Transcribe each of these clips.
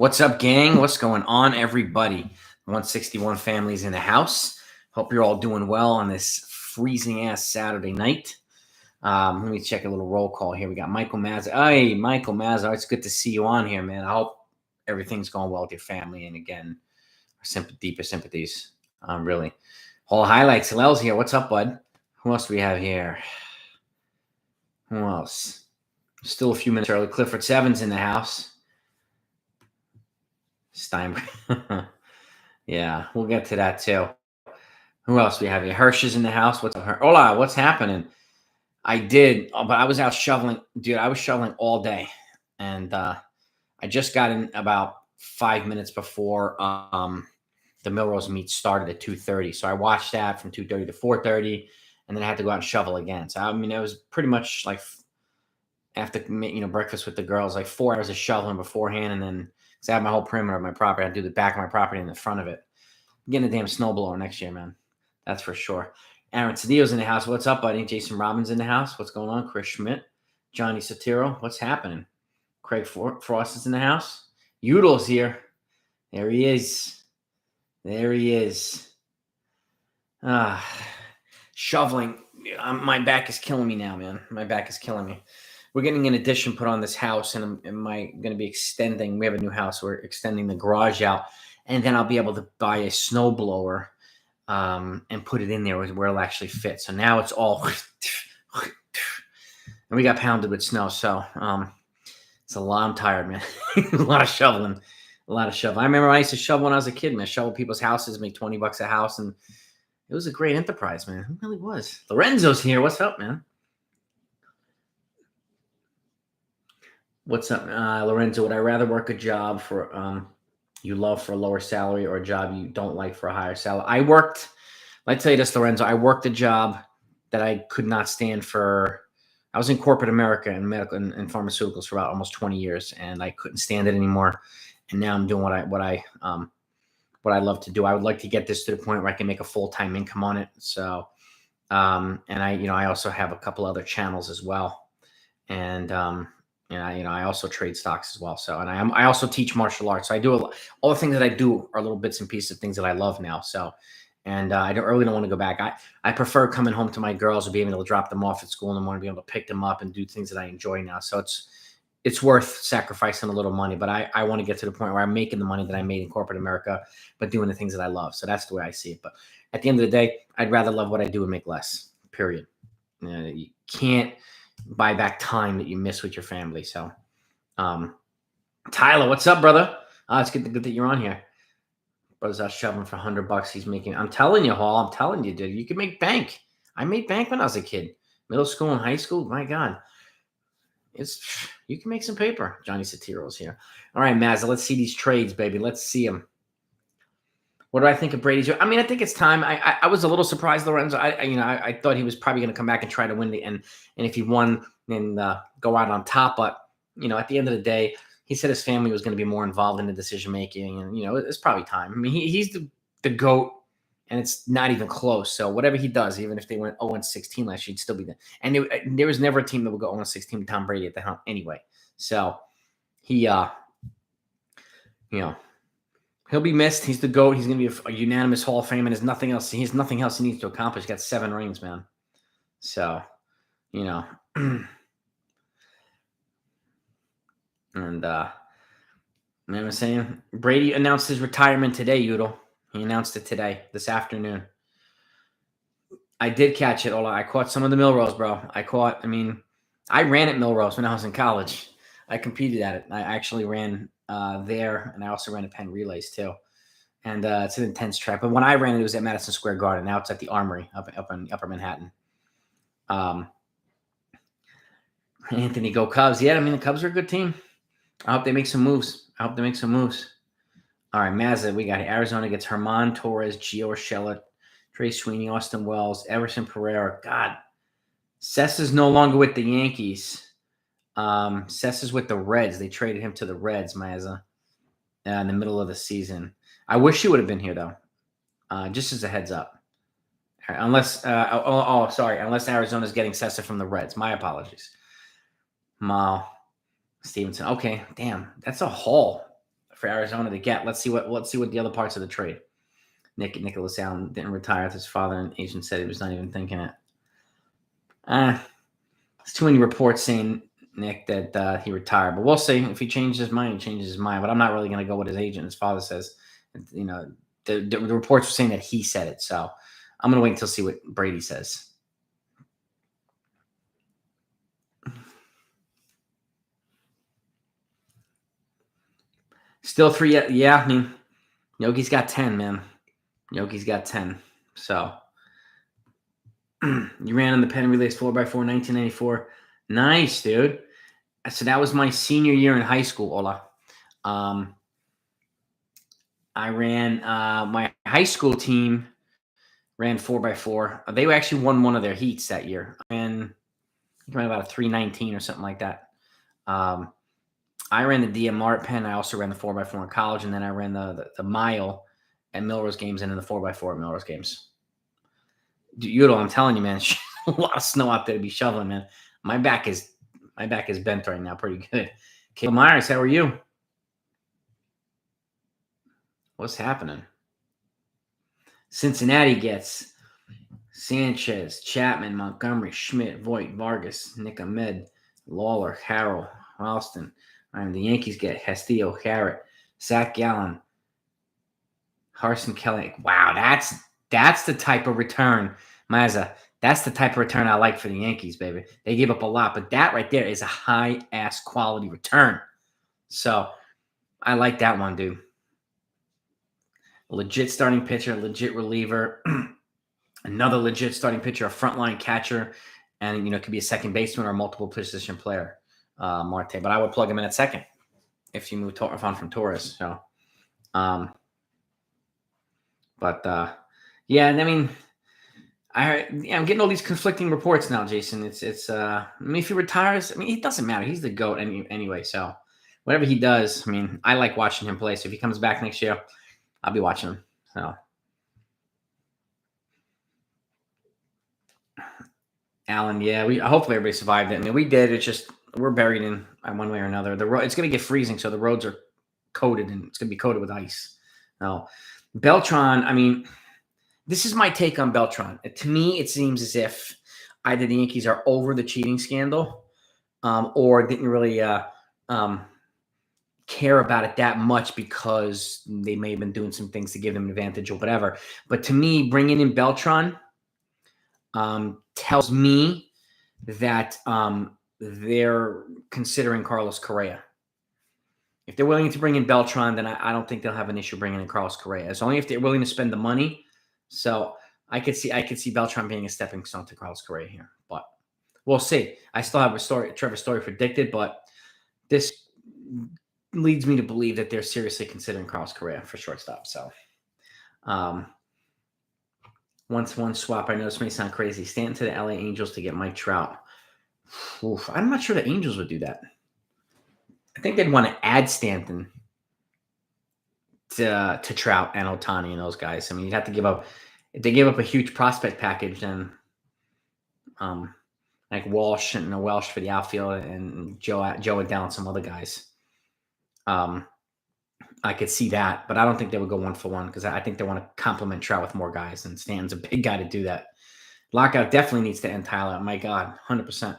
What's up, gang? What's going on, everybody? 161 families in the house. Hope you're all doing well on this freezing-ass Saturday night. Let me check a little roll call here. We got Michael Mazza. Hey, Michael Mazza, it's good to see you on here, man. I hope everything's going well with your family. And again, our deepest sympathies, really. Whole highlights. Hillel's here. What's up, bud? Who else do we have here? Who else? Still a few minutes early. Clifford Seven's in the house. Steinberg. Yeah, we'll get to that too. Who else we have here? Hirsch is in the house. What's up? Hola, what's happening? I did, but I was out shoveling. Dude, I was shoveling all day. And I just got in about 5 minutes before the Milrose meet started at 2:30. So I watched that from 2:30 to 4:30, and then I had to go out and shovel again. So, I mean, it was pretty much like after, breakfast with the girls, like 4 hours of shoveling beforehand, and then because I have my whole perimeter of my property. I do the back of my property and the front of it. I'm getting a damn snowblower next year, man. That's for sure. Aaron Cedillo's in the house. What's up, buddy? Jason Robbins in the house. What's going on? Chris Schmidt. Johnny Sotiro. What's happening? Craig Frost is in the house. Udel's here. There he is. There he is. Shoveling. My back is killing me now, man. My back is killing me. We're getting an addition put on this house, and I'm going to be extending. We have a new house. We're extending the garage out, and then I'll be able to buy a snowblower and put it in there where it'll actually fit. So now it's all, and we got pounded with snow. So it's a lot. I'm tired, man. A lot of shoveling. I remember I used to shovel when I was a kid, man. Shovel people's houses, make $20 a house, and it was a great enterprise, man. It really was. Lorenzo's here. What's up, man? What's up, Lorenzo? Would I rather work a job for you love for a lower salary or a job you don't like for a higher salary? Let me tell you this, Lorenzo. I worked a job that I could not stand for. I was in corporate America and medical and pharmaceuticals for about almost 20 years, and I couldn't stand it anymore. And now I'm doing what I love to do. I would like to get this to the point where I can make a full-time income on it. So, and I also have a couple other channels as well, and I also trade stocks as well. So, and I also teach martial arts. So I do all the things that I do are little bits and pieces of things that I love now. So, and I really don't want to go back. I prefer coming home to my girls or being able to drop them off at school in the morning, be able to pick them up and do things that I enjoy now. So it's worth sacrificing a little money, but I want to get to the point where I'm making the money that I made in corporate America, but doing the things that I love. So that's the way I see it. But at the end of the day, I'd rather love what I do and make less, period. You can't buy back time that you miss with your family. So, Tyler, what's up, brother? It's good that you're on here. Brother's out shoveling for $100. He's making. I'm telling you, Hall. I'm telling you, dude. You can make bank. I made bank when I was a kid, middle school and high school. My God, you can make some paper. Johnny Sotiro's here. All right, Mazza. Let's see these trades, baby. Let's see them. What do I think of Brady's? I mean, I think it's time. I was a little surprised, Lorenzo. I thought he was probably going to come back and try to win the and if he won, then go out on top. But at the end of the day, he said his family was going to be more involved in the decision making, and it's probably time. I mean, he's the GOAT, and it's not even close. So whatever he does, even if they went 0-16 last year, he'd still be there. And there was never a team that would go 0-16 with Tom Brady at the helm anyway. So he, he'll be missed. He's the GOAT. He's going to be a unanimous Hall of Fame, and there's nothing else. He has nothing else he needs to accomplish. He's got 7 rings, man. So, and I'm saying Brady announced his retirement today, Udall. He announced it today, this afternoon. I did catch it. I caught some of the Milrose, bro. I ran at Milrose when I was in college. I competed at it. I actually ran there, and I also ran at Penn Relays too. And it's an intense track. But when I ran it was at Madison Square Garden. Now it's at the Armory up in Upper Manhattan. Anthony, go Cubs. Yeah, the Cubs are a good team. I hope they make some moves. All right, Mazza, we got Arizona gets Herman Torres, Gio Urshela, Trey Sweeney, Austin Wells, Everson Pereira. God, Cess is no longer with the Yankees. Cess is with the Reds. They traded him to the Reds, Mazza, in the middle of the season. I wish he would have been here, though, just as a heads up. Unless Arizona's getting Cessa from the Reds. My apologies. Mal Stevenson. Okay, damn, that's a haul for Arizona to get. Let's see what the other parts of the trade. Nicholas Allen didn't retire with his father, and agent said he was not even thinking it. There's too many reports saying, Nick, that he retired. But we'll see. If he changes his mind, he changes his mind. But I'm not really going to go with his agent. His father says, you know, the reports were saying that he said it. So I'm going to wait until see what Brady says. Still 3. Yeah, I mean, Yogi's got 10, man. Yogi's got 10. So you ran on the Penn Relays 4x4 1994. Nice, dude. So that was my senior year in high school, Ola. I ran my high school team ran 4x4. They actually won one of their heats that year. And I ran about a 319 or something like that. I ran the DMR at Penn. I also ran the 4x4 in college, and then I ran the mile at Milrose games and in the 4x4 at Milrose games. Udo, I'm telling you, man, a lot of snow out there to be shoveling, man. My back is bent right now, pretty good. Caleb Myers, how are you? What's happening? Cincinnati gets Sanchez, Chapman, Montgomery, Schmidt, Voigt, Vargas, Nick Ahmed, Lawler, Harrell, Ralston. The Yankees get Castillo, Garrett, Zach Gallen, Harrison Kelly. Wow, that's the type of return, Mazza. That's the type of return I like for the Yankees, baby. They gave up a lot, but that right there is a high-ass quality return. So I like that one, dude. Legit starting pitcher, legit reliever, another legit starting pitcher, a frontline catcher, and, it could be a second baseman or a multiple position player, Marte. But I would plug him in at second if you move on from Torres. So, yeah, I mean, I'm getting all these conflicting reports now, Jason. It's I mean, if he retires, it doesn't matter. He's the GOAT anyway. So whatever he does, I like watching him play. So if he comes back next year, I'll be watching him. So Allen, yeah, hopefully everybody survived it. We did. It's just we're buried in one way or another. The road, it's going to get freezing, so the roads are coated, and it's going to be coated with ice. Now, Beltran, this is my take on Beltran. To me, it seems as if either the Yankees are over the cheating scandal or didn't really care about it that much because they may have been doing some things to give them an advantage or whatever. But to me, bringing in Beltran tells me that they're considering Carlos Correa. If they're willing to bring in Beltran, then I don't think they'll have an issue bringing in Carlos Correa. It's only if they're willing to spend the money. So I could see Beltran being a stepping stone to Carlos Correa here, but we'll see. I still have Trevor Story predicted, but this leads me to believe that they're seriously considering Carlos Correa for shortstop. So, once one swap, I know this may sound crazy. Stanton to the LA Angels to get Mike Trout. Oof, I'm not sure the Angels would do that. I think they'd want to add Stanton to Trout and Ohtani and those guys. You'd have to give up. If they gave up a huge prospect package, then like Welsh for the outfield and Joe Adele and some other guys, I could see that. But I don't think they would go 1-for-1 because I think they want to complement Trout with more guys, and Stanton's a big guy to do that. Lockout definitely needs to end Tyler. My God, 100%.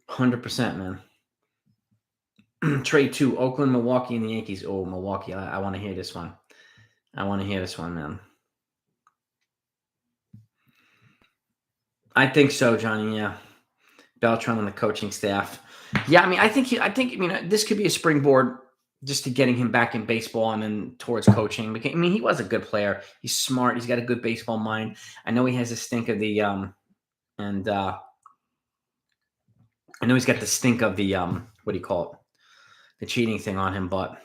100%, man. Trade 2, Oakland, Milwaukee, and the Yankees. Oh, Milwaukee. I want to hear this one. Man. I think so, Johnny. Yeah. Beltran and the coaching staff. Yeah, I think this could be a springboard just to getting him back in baseball and then towards coaching. He was a good player. He's smart. He's got a good baseball mind. I know he has a stink of the I know he's got the stink of the what do you call it? The cheating thing on him, but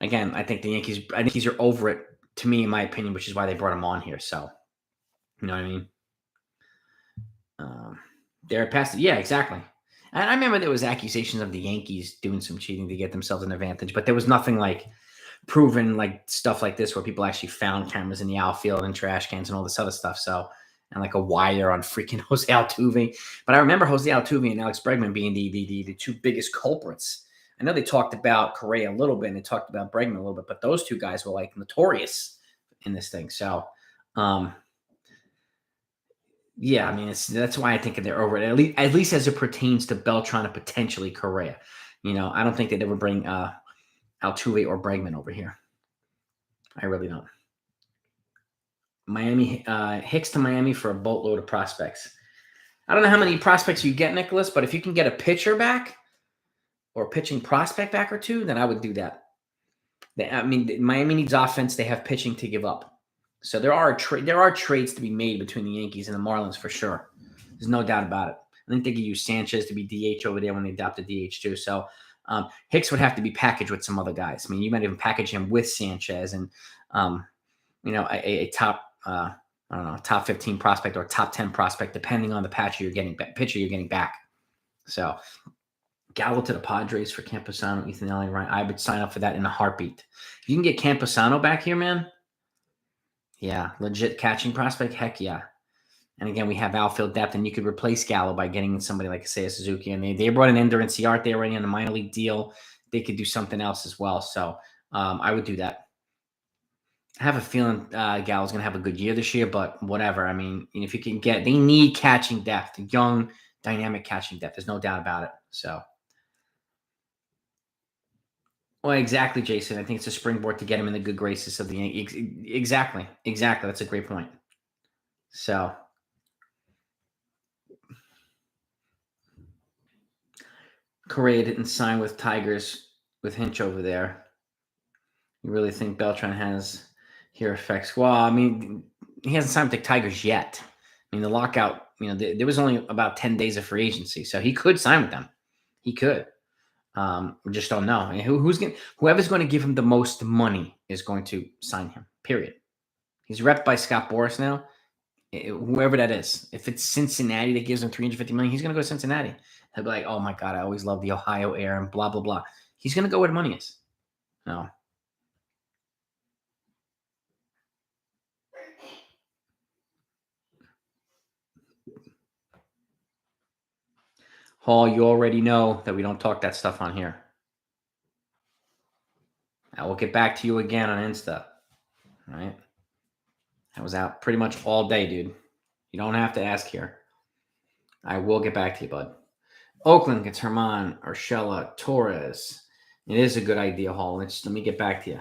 again, I think the Yankees are over it, to me, in my opinion, which is why they brought him on here. So, you know what I mean? They're past it. Yeah, exactly. And I remember there was accusations of the Yankees doing some cheating to get themselves an advantage, but there was nothing like proven, like stuff like this where people actually found cameras in the outfield and trash cans and all this other stuff. So, and like a wire on freaking Jose Altuve. But I remember Jose Altuve and Alex Bregman being the two biggest culprits I know they talked about Correa a little bit and they talked about Bregman a little bit, but those two guys were like notorious in this thing. So, yeah, I mean, that's why I think they're over it, at least as it pertains to Beltran and potentially Correa. I don't think they'd ever bring Altuve or Bregman over here. I really don't. Miami, Hicks to Miami for a boatload of prospects. I don't know how many prospects you get, Nicholas, but if you can get a pitcher back or a pitching prospect back or two, then I would do that. Miami needs offense. They have pitching to give up. So there are trades to be made between the Yankees and the Marlins for sure. There's no doubt about it. I think they could use Sanchez to be DH over there when they adopt a DH too. So Hicks would have to be packaged with some other guys. I mean, you might even package him with Sanchez and a top I don't know, top 15 prospect or top 10 prospect, depending on the pitcher you're getting back. So Gallo to the Padres for Campusano, Ethan Allen, right? I would sign up for that in a heartbeat. If you can get Campusano back here, man, yeah, legit catching prospect, heck yeah. And again, we have outfield depth, and you could replace Gallo by getting somebody like Seiya Suzuki. And they brought an Ender and Ciart there already on a minor league deal. They could do something else as well. So I would do that. I have a feeling Gallo's going to have a good year this year, but whatever. I mean, if you can they need catching depth, young, dynamic catching depth. There's no doubt about it. So, well, exactly, Jason. I think it's a springboard to get him in the good graces of the Yankees. Exactly. That's a great point. So, Correa didn't sign with Tigers with Hinch over there. You really think Beltran has here effects? Well, I mean, he hasn't signed with the Tigers yet. I mean, the lockout, there was only about 10 days of free agency, so he could sign with them. He could. We just don't know. I mean, whoever's going to give him the most money is going to sign him, period. He's repped by Scott Boras now. Whoever that is. If it's Cincinnati that gives him $350 million, he's going to go to Cincinnati. He'll be like, oh, my God, I always love the Ohio air and blah, blah, blah. He's going to go where the money is. No. Hall, you already know that we don't talk that stuff on here. I will get back to you again on Insta. All right? I was out pretty much all day, dude. You don't have to ask here. I will get back to you, bud. Oakland gets Herman, Urshela, Torres. It is a good idea, Hall. Let me get back to you.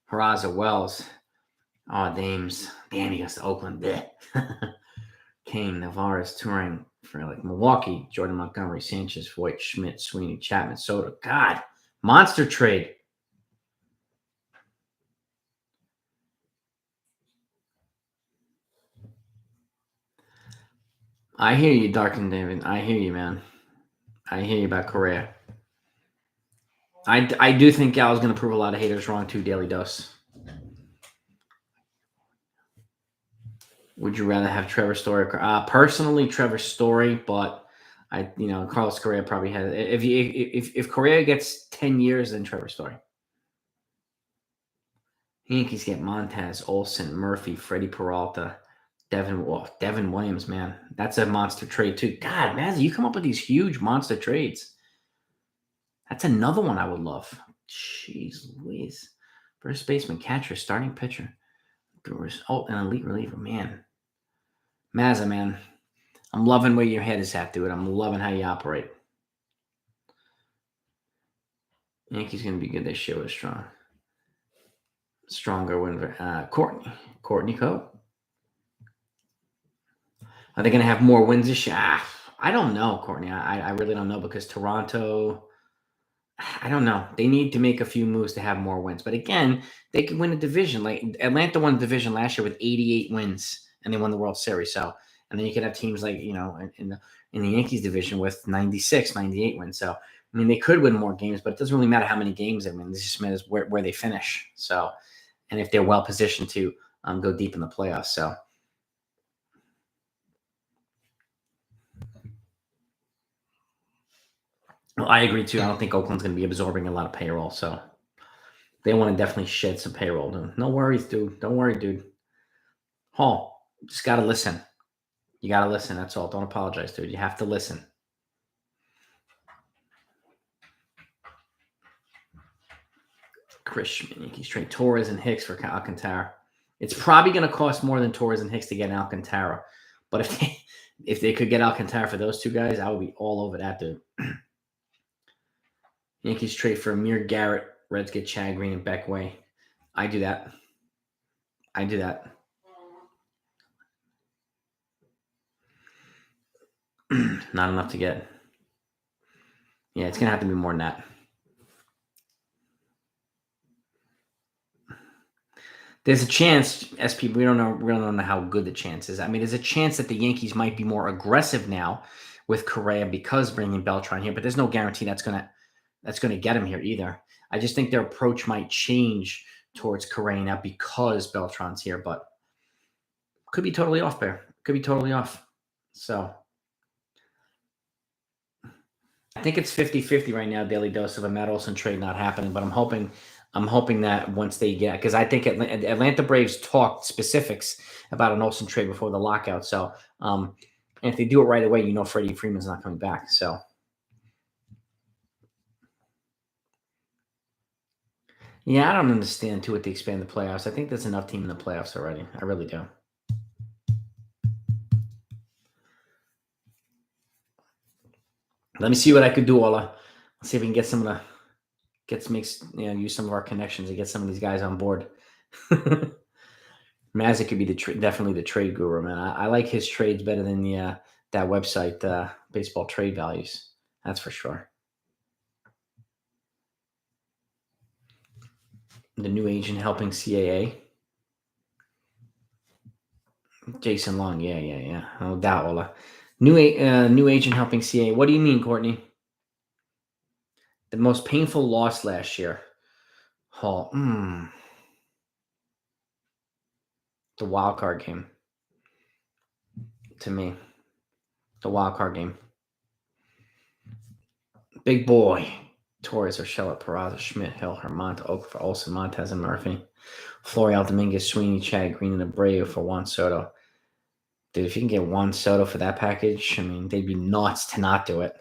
Peraza, Wells. Oh, Dames. Damn, he goes to Oakland. Kane, Navarez, touring for like Milwaukee, Jordan Montgomery, Sanchez, Voigt, Schmidt, Sweeney, Chapman, Soto. God, monster trade. I hear you, Darkin David. I hear you, man. I hear you about Correa. I do think Gal's going to prove a lot of haters wrong too, Daily Dose. Would you rather have Trevor Story? Personally, Trevor Story, but Carlos Correa probably has. If Correa gets 10 years, then Trevor Story. Yankees get Montez, Olson, Murphy, Freddie Peralta, Devin Williams, man. That's a monster trade too. God, man, you come up with these huge monster trades. That's another one I would love. Jeez Louise. First baseman, catcher, starting pitcher. Oh, an elite reliever, man. Mazza, man. I'm loving where your head is at, dude. I'm loving how you operate. Yankees going to be good this year with stronger win. Courtney Coe. Are they going to have more wins this year? I don't know, Courtney. I really don't know because Toronto, I don't know. They need to make a few moves to have more wins. But again, they could win a division. Like Atlanta won the division last year with 88 wins, and they won the World Series. So, and then you could have teams like, in the Yankees division with 96, 98 wins. So, I mean, they could win more games, but it doesn't really matter how many games they win. This just matters where they finish. So, and if they're well positioned to go deep in the playoffs. So, well, I agree too. I don't think Oakland's going to be absorbing a lot of payroll. So, they want to definitely shed some payroll. Dude. No worries, dude. Don't worry, dude. Hall, just got to listen. You got to listen. That's all. Don't apologize, dude. You have to listen. Chris Schmidt, Yankees trade Torres and Hicks for Alcantara. It's probably going to cost more than Torres and Hicks to get Alcantara. But if they could get Alcantara for those two guys, I would be all over that, dude. Yankees trade for Amir Garrett. Reds get Chad Green and Beckway. I do that. Not enough to get. Yeah, it's going to have to be more than that. There's a chance, SP, we don't know how good the chance is. I mean, there's a chance that the Yankees might be more aggressive now with Correa because bringing Beltran here, but there's no guarantee that's gonna get him here either. I just think their approach might change towards Correa now because Beltran's here, but could be totally off there. Could be totally off. So I think it's 50-50 right now, daily dose of a Matt Olson trade not happening, but I'm hoping that once they get, because I think Atlanta Braves talked specifics about an Olson trade before the lockout. So and if they do it right away, Freddie Freeman's not coming back. So yeah, I don't understand too what they expand the playoffs. I think there's enough team in the playoffs already. I really do. Let me see what I could do, Ola. Let's see if we can get some of the use some of our connections to get some of these guys on board. Mazik could be definitely the trade guru, man. I like his trades better than that website, Baseball Trade Values. That's for sure. The new agent helping CAA. Jason Long, yeah. No doubt, Ola. New agent helping CAA. What do you mean, Courtney? The most painful loss last year. Oh, the wild card game. To me, the wild card game. Big boy. Torres, Urshela, Peraza, Schmidt, Hill, Hermonta, Oak Olson, Montez, and Murphy. Florial, Dominguez, Sweeney, Chad Green, and Abreu for Juan Soto. Dude, if you can get Juan Soto for that package, I mean, they'd be nuts to not do it.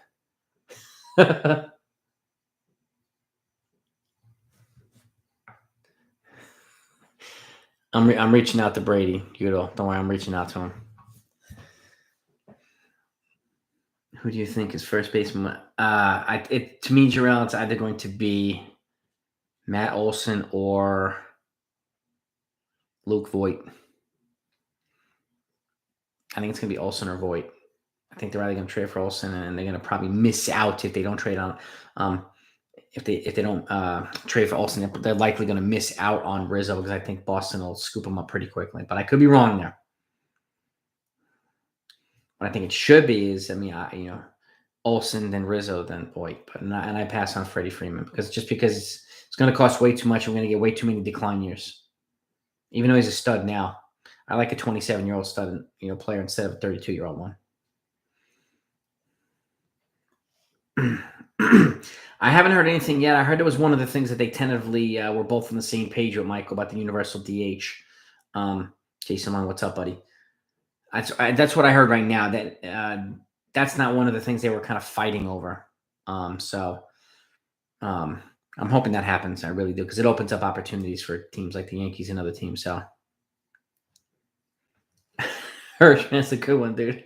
I'm reaching out to Brady, Udall. Don't worry, I'm reaching out to him. Who do you think is first baseman? To me, Jarrell, it's either going to be Matt Olson or Luke Voigt. I think it's going to be Olson or Voigt. I think they're either going to trade for Olson, and they're going to probably miss out if they don't trade on. If they don't trade for Olson, they're likely going to miss out on Rizzo because I think Boston will scoop him up pretty quickly. But I could be wrong there. What I think it should be is, Olson, then Rizzo, then Voigt. And I pass on Freddie Freeman because it's going to cost way too much. We're going to get way too many decline years. Even though he's a stud now, I like a 27-year-old stud, player instead of a 32-year-old one. I haven't heard anything yet. I heard it was one of the things that they tentatively were both on the same page with Michael about the universal DH. Jason Long, what's up, buddy? That's what I heard right now. That's not one of the things they were kind of fighting over. I'm hoping that happens. I really do, because it opens up opportunities for teams like the Yankees and other teams. So, Hirsch, that's a good one, dude.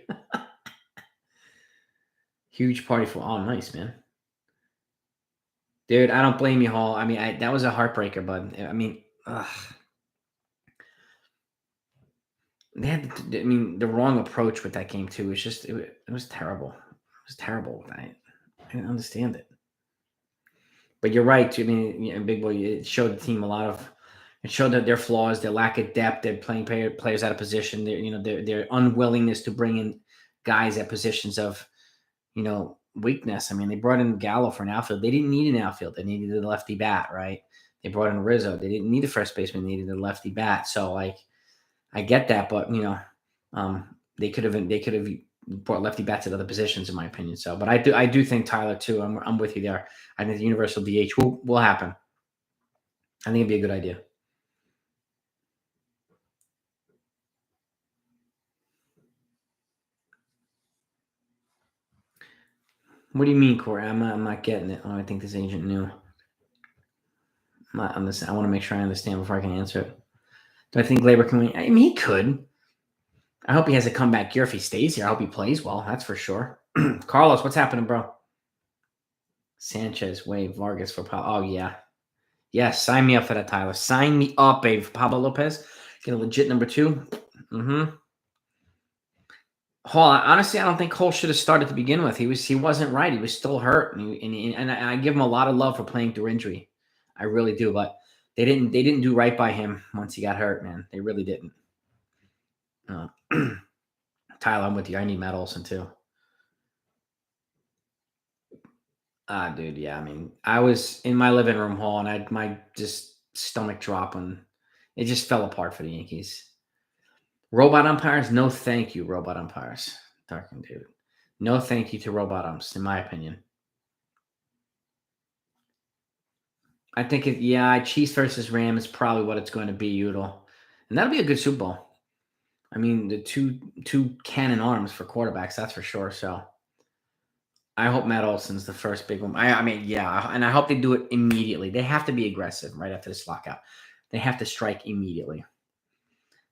Huge party for nice, man. Dude, I don't blame you, Hall. I mean, that was a heartbreaker, bud. I mean, they had, the wrong approach with that game too. It's just, it was terrible. It was terrible. I didn't understand it. But you're right. I mean, Big Boy, it showed the team it showed that their flaws, their lack of depth, their playing players out of position, their unwillingness to bring in guys at positions of, weakness. I mean, they brought in Gallo for an outfield. They didn't need an outfield. They needed a lefty bat, right? They brought in Rizzo. They didn't need a first baseman. They needed a lefty bat. So, I get that, but they could have brought lefty bats at other positions, in my opinion. So, but I do think Tyler too. I'm with you there. I think the universal DH will happen. I think it'd be a good idea. What do you mean, Corey? I'm not getting it. I think this agent knew. I want to make sure I understand before I can answer it. Do I think Glaber can win? I mean, he could. I hope he has a comeback year if he stays here. I hope he plays well. That's for sure. Carlos, what's happening, bro? Sanchez, Wade, Vargas for Pablo. Oh, yeah. Yes, sign me up for that, Tyler. Sign me up, babe. Pablo Lopez. Get a legit number 2. Mm-hmm. Hall, honestly, I don't think Cole should have started to begin with. He wasn't right. He was still hurt, and I give him a lot of love for playing through injury. I really do, but they didn't do right by him once he got hurt, man. They really didn't. Tyler, I'm with you. I need Matt Olson too. Dude, yeah. I mean, I was in my living room, Hall, and I had my just stomach drop when it just fell apart for the Yankees. Robot umpires, no thank you, robot umpires. Darkin, dude. No thank you to robot umps, in my opinion. I think Chiefs versus Rams is probably what it's going to be, Udall. And that'll be a good Super Bowl. I mean, the two cannon arms for quarterbacks, that's for sure. So I hope Matt Olson's the first big one. I mean, yeah, and I hope they do it immediately. They have to be aggressive right after this lockout. They have to strike immediately.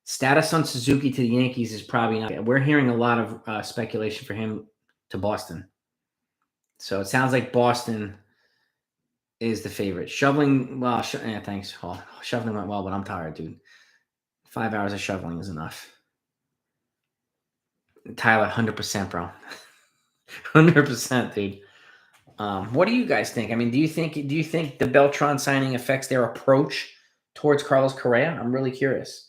Status on Suzuki to the Yankees is probably not. We're hearing a lot of speculation for him to Boston. So it sounds like Boston is the favorite. Shoveling, well, thanks, Hall. Shoveling went well, but I'm tired, dude. 5 hours of shoveling is enough. Tyler, 100%, bro. 100%, dude. What do you guys think? I mean, do you think the Beltran signing affects their approach towards Carlos Correa? I'm really curious.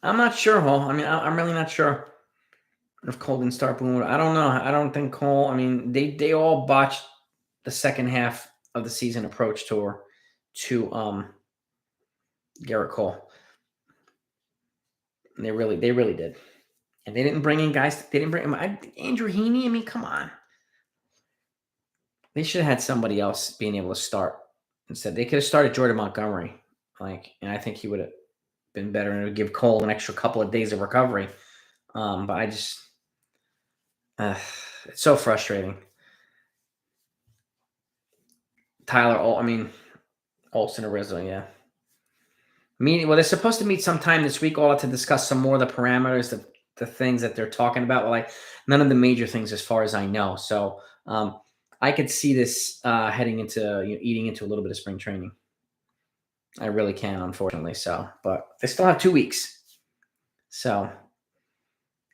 I'm not sure, Hall. I mean, I'm really not sure if Cole didn't start Boone. I don't know. I don't think Cole. I mean, they all botched the second half of the season approach tour to Garrett Cole. And they really did. And they didn't bring in guys. They didn't bring him. Andrew Heaney. I mean, come on. They should have had somebody else being able to start instead. They could have started Jordan Montgomery, and I think he would have been better, and it would give Cole an extra couple of days of recovery. But I just, it's so frustrating. Tyler, Olson or Rizzo, yeah. They're supposed to meet sometime this week, all to discuss some more of the parameters, the things that they're talking about. Well, like none of the major things, as far as I know. So I could see this heading into eating into a little bit of spring training. I really can, unfortunately. So, but they still have 2 weeks. So,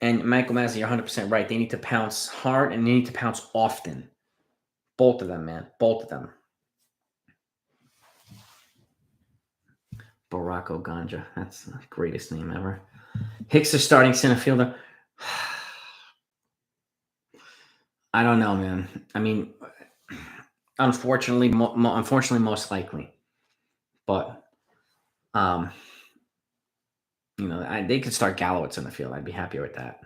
and Michael Massey, you're 100% right. They need to pounce hard and they need to pounce often. Both of them, man. Both of them. Barako Ganja. That's the greatest name ever. Hicks is starting center fielder. I don't know, man. I mean, unfortunately, most likely. But, they could start Gallowitz in the field. I'd be happy with that.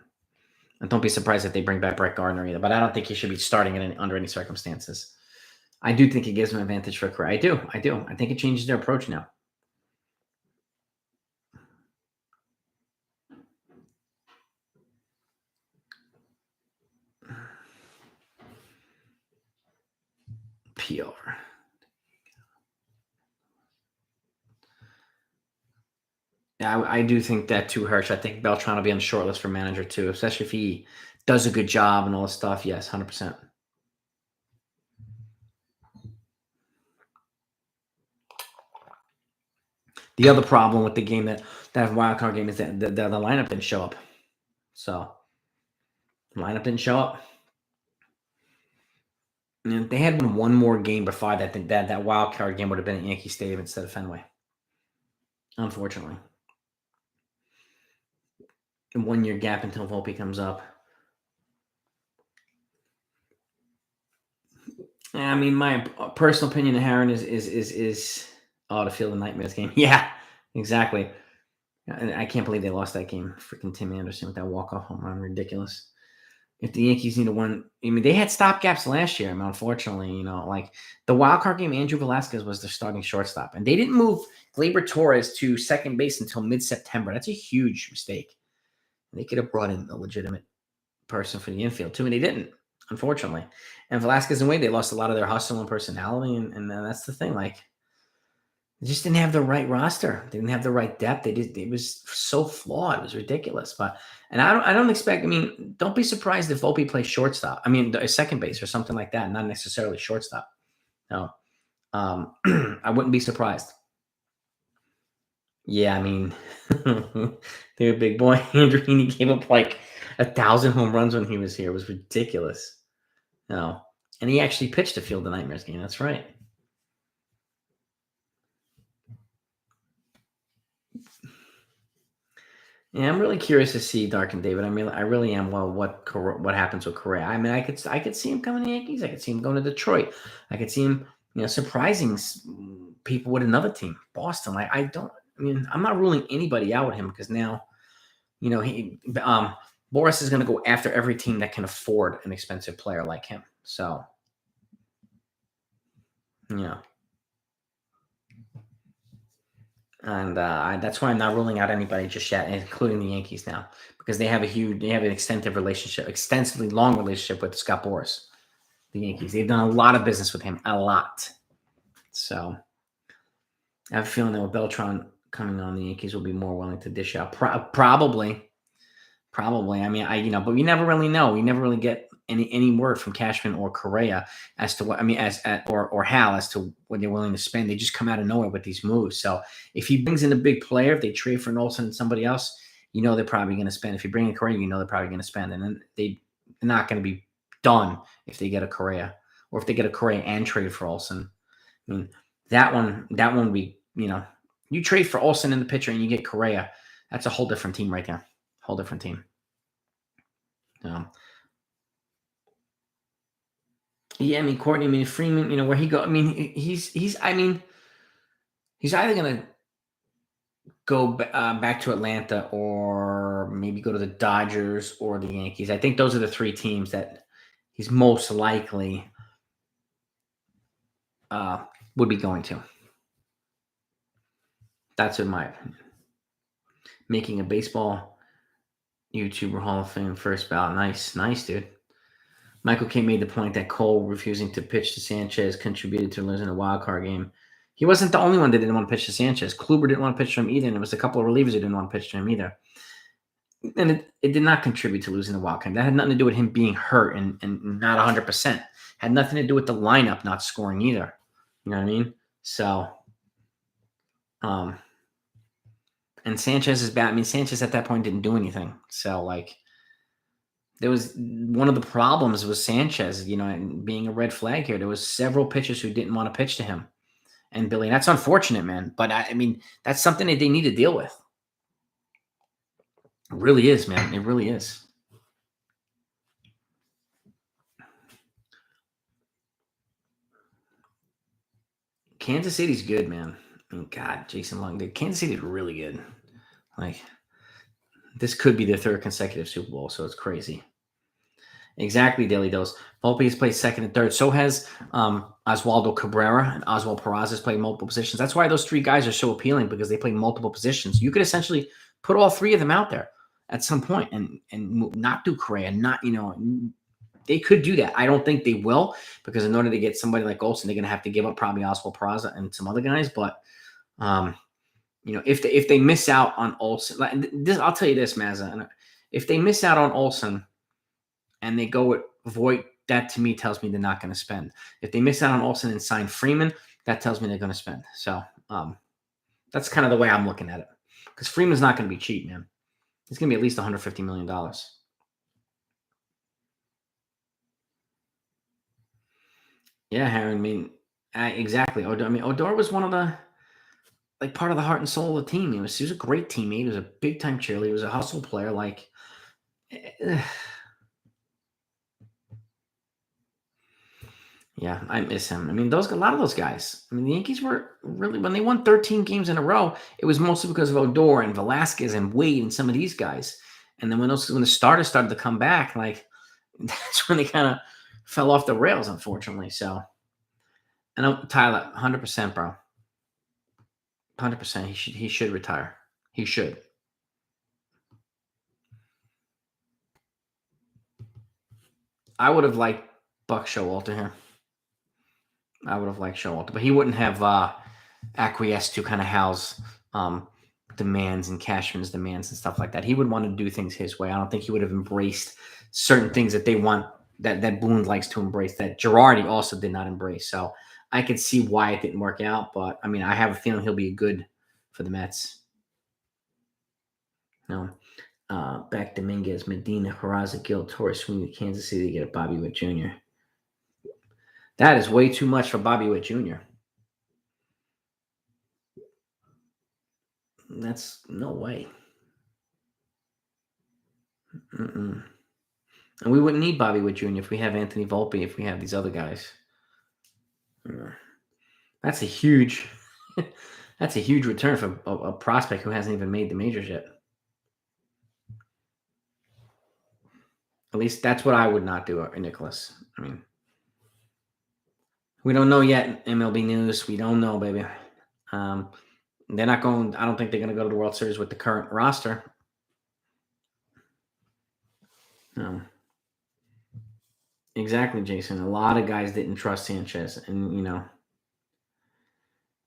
And don't be surprised if they bring back Brett Gardner either. But I don't think he should be starting under any circumstances. I do think it gives him an advantage for Correa. I do. I think it changes their approach now. PR. Yeah, I do think that too, Hirsch. I think Beltran will be on the short list for manager too, especially if he does a good job and all this stuff. Yes, 100%. The other problem with the game that wild card game is that the lineup didn't show up. So the lineup didn't show up. And they had one more game before that. That wild card game would have been at Yankee Stadium instead of Fenway. Unfortunately. A 1 year gap until Volpe comes up. I mean, my personal opinion of Heron is the Field of Nightmares game. Yeah, exactly. And I can't believe they lost that game. Freaking Tim Anderson with that walk-off home run. Ridiculous. If the Yankees need to win, they had stopgaps last year. Unfortunately, like the wild card game, Andrew Velasquez was the starting shortstop, and they didn't move Gleyber Torres to second base until mid-September. That's a huge mistake. They could have brought in a legitimate person for the infield too, and they didn't. unfortunately. And Velasquez and Wade, they lost a lot of their hustle and personality, and that's the thing. Like, they just didn't have the right roster. They didn't have the right depth. It was so flawed. It was ridiculous. But and I don't expect. I mean, don't be surprised if Volpe plays shortstop. I mean, second base or something like that. Not necessarily shortstop. No, I wouldn't be surprised. Yeah, I mean, their big boy Andreini gave up like 1,000 home runs when he was here. It was ridiculous. No, and he actually pitched a Field of Nightmares game. That's right. Yeah, I'm really curious to see Dark and David. I really am. Well, what happens with Correa? I mean, I could see him coming to the Yankees. I could see him going to Detroit. I could see him, surprising people with another team, Boston. I don't. I mean, I'm not ruling anybody out with him because now, he Boris is going to go after every team that can afford an expensive player like him. So, yeah. And that's why I'm not ruling out anybody just yet, including the Yankees now, because they have an extensively long relationship with Scott Boras, the Yankees. They've done a lot of business with him, a lot. So I have a feeling that with Beltran coming on, the Yankees will be more willing to dish out. Probably. I mean, but we never really know. We never really get any word from Cashman or Correa as to what, I mean, or Hal as to what they're willing to spend. They just come out of nowhere with these moves. So if he brings in a big player, if they trade for an Olsen and somebody else, they're probably going to spend. If you bring in Correa, they're probably going to spend, and then they're not going to be done if they get a Correa, or if they get a Correa and trade for Olsen. I mean, that one would be, you trade for Olsen in the pitcher and you get Correa, that's a whole different team right there. Whole different team. Yeah, I mean, Courtney, I mean, Freeman, where he go. I mean, he's either going to go back to Atlanta or maybe go to the Dodgers or the Yankees. I think those are the three teams that he's most likely would be going to. That's in my opinion. Making a baseball YouTuber Hall of Fame first ballot. Nice, dude. Michael K made the point that Cole refusing to pitch to Sanchez contributed to losing the wild card game. He wasn't the only one that didn't want to pitch to Sanchez. Kluber didn't want to pitch to him either, and there was a couple of relievers who didn't want to pitch to him either. And it did not contribute to losing the wild card. That had nothing to do with him being hurt and not 100%. Had nothing to do with the lineup not scoring either. You know what I mean? So, and Sanchez is bad. I mean, Sanchez at that point didn't do anything. So, like, there was one of the problems with Sanchez, and being a red flag here. There was several pitchers who didn't want to pitch to him. And Billy, that's unfortunate, man. But I mean, that's something that they need to deal with. It really is, man. It really is. Kansas City's good, man. I mean, God, Jason Long. Kansas City's really good. Like, this could be their third consecutive Super Bowl, so it's crazy. Exactly, Daily Dose. Volpe has played second and third. So has Oswaldo Cabrera and Oswald Peraza has played multiple positions. That's why those three guys are so appealing, because they play multiple positions. You could essentially put all three of them out there at some point and not do Correa, they could do that. I don't think they will, because in order to get somebody like Olsen, they're going to have to give up probably Oswald Peraza and some other guys. But if they miss out on Olsen, I'll tell you this, Mazza, if they miss out on Olsen and they go with Voit, that to me tells me they're not going to spend. If they miss out on Olsen and sign Freeman, that tells me they're going to spend. So that's kind of the way I'm looking at it, because Freeman's not going to be cheap, man. It's going to be at least $150 million. Yeah, Harry. I mean, exactly. Odor was one of the, like, part of the heart and soul of the team. He was a great teammate. He was a big time cheerleader. He was a hustle player. Like, yeah, I miss him. I mean, a lot of those guys. I mean, the Yankees were really, when they won 13 games in a row, it was mostly because of Odor and Velasquez and Wade and some of these guys. And then when the starters started to come back, like, that's when they kind of fell off the rails, unfortunately. So, I know Tyler, 100%, bro. 100%. He should retire. He should. I would have liked Buck Showalter here. I would have liked Showalter, but he wouldn't have acquiesced to kind of Hal's demands and Cashman's demands and stuff like that. He would want to do things his way. I don't think he would have embraced certain things that they want, that Boone likes to embrace, that Girardi also did not embrace. So I could see why it didn't work out, but I mean, I have a feeling he'll be good for the Mets. No. Back Dominguez, Medina, Peraza, Gil, Torres, Sweeney, Kansas City to get a Bobby Witt Jr. That is way too much for Bobby Witt Jr. That's no way. And we wouldn't need Bobby Witt Jr. if we have Anthony Volpe, if we have these other guys. That's a huge that's a huge return for a prospect who hasn't even made the majors yet. At least that's what I would not do, Nicholas. I mean, we don't know yet. MLB news, we don't know, baby. They're not going. I don't think they're going to go to the World Series with the current roster. No. Exactly, Jason. A lot of guys didn't trust Sanchez, and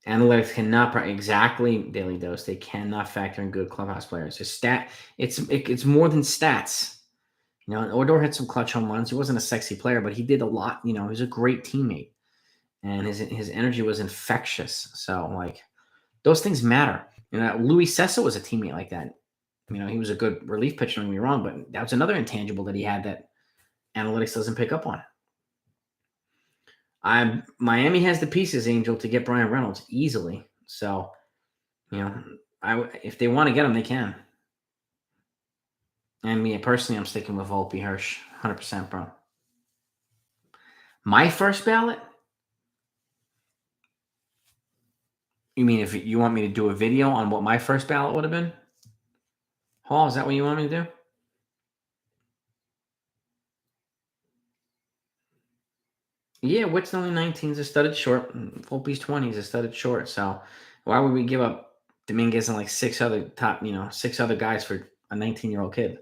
analytics cannot exactly Daily Dose. They cannot factor in good clubhouse players. It's more than stats. Odor had some clutch home runs. He wasn't a sexy player, but he did a lot. He was a great teammate, and his energy was infectious. So those things matter. Luis Cessa was a teammate like that. He was a good relief pitcher, don't get me wrong, but that was another intangible that he had that analytics doesn't pick up on. Miami has the pieces, Angel, to get Brian Reynolds easily. So, if they want to get him, they can. And me personally, I'm sticking with Volpe Hirsch, 100%, bro. My first ballot? You mean if you want me to do a video on what my first ballot would have been? Hall, is that what you want me to do? Yeah, Witt's only 19 is a studded short. Volpe's 20 is a studded short. So why would we give up Dominguez and six other guys for a 19-year-old kid?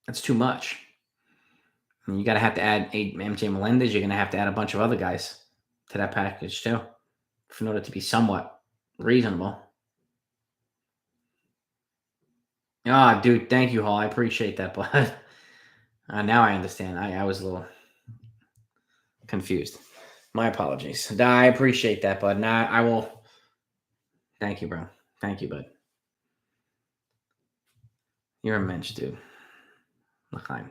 That's too much. You got to have to add MJ Melendez. You're going to have to add a bunch of other guys to that package too, in order to be somewhat reasonable. Dude, thank you, Hall. I appreciate that, but now I understand. I was a little confused. My apologies. I appreciate that, bud. Now I will. Thank you, bro. Thank you, bud. You're a mensch, dude. L'chaim.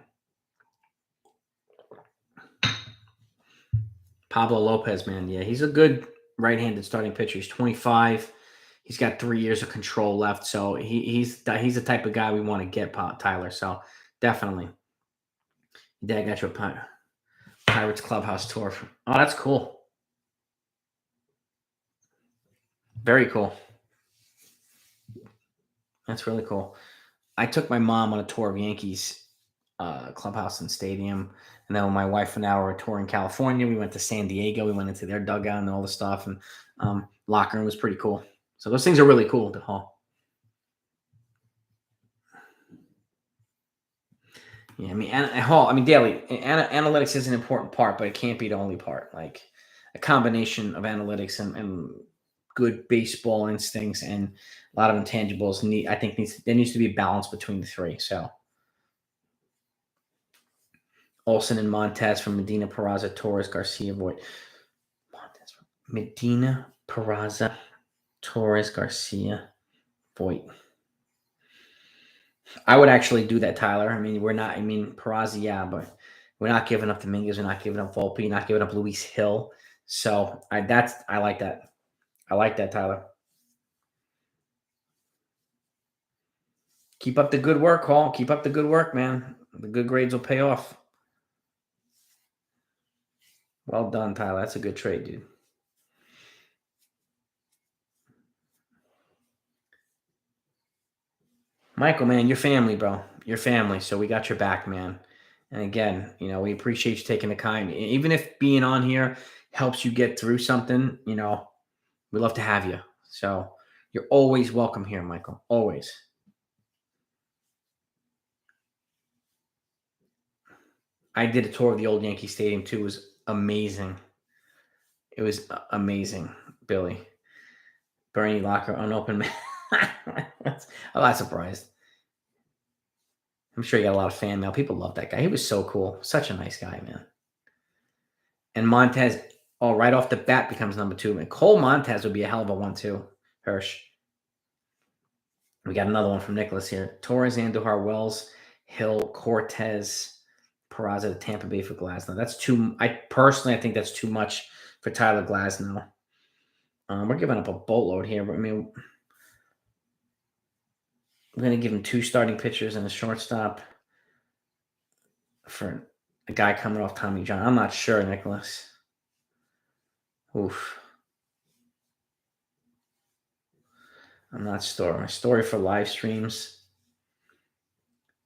Pablo Lopez, man. Yeah, he's a good right-handed starting pitcher. He's 25. He's got 3 years of control left. So he's the type of guy we want to get, Tyler. So definitely. Dad got you a Pirates Clubhouse tour. Oh, that's cool. Very cool. That's really cool. I took my mom on a tour of Yankees clubhouse and stadium. And then when my wife and I were touring California, we went to San Diego. We went into their dugout and all the stuff. And locker room was pretty cool. So those things are really cool to haul. Yeah, Daily, analytics is an important part, but it can't be the only part. A combination of analytics and good baseball instincts and a lot of intangibles there needs to be a balance between the three. So Olson and Montez from Medina, Peraza, Torres, Garcia, Voit. Medina, Peraza, Torres, Garcia, Voit. I would actually do that, Tyler. Peraza, yeah, but we're not giving up Dominguez. We're not giving up Volpe. Not giving up Luis Hill. So I like that. I like that, Tyler. Keep up the good work, Hall. Keep up the good work, man. The good grades will pay off. Well done, Tyler. That's a good trade, dude. Michael, man, your family, bro. Your family. So we got your back, man. And again, we appreciate you taking the time. Even if being on here helps you get through something, we love to have you. So you're always welcome here, Michael. Always. I did a tour of the old Yankee Stadium too. It was amazing. It was amazing, Billy. Bernie Locker, unopened. I'm not surprised. I'm sure you got a lot of fan mail. People love that guy. He was so cool. Such a nice guy, man. And Montez, right off the bat becomes number 2. And Cole Montez would be a hell of a 1-2. Hirsch. We got another one from Nicholas here. Torres, Andujar, Wells, Hill, Cortez, Peraza to Tampa Bay for Glasnow. That's too. I think that's too much for Tyler Glasnow. We're giving up a boatload here, but I mean, we're going to give him 2 starting pitchers and a shortstop for a guy coming off Tommy John. I'm not sure, Nicholas. Oof. I'm not sure. My story for live streams.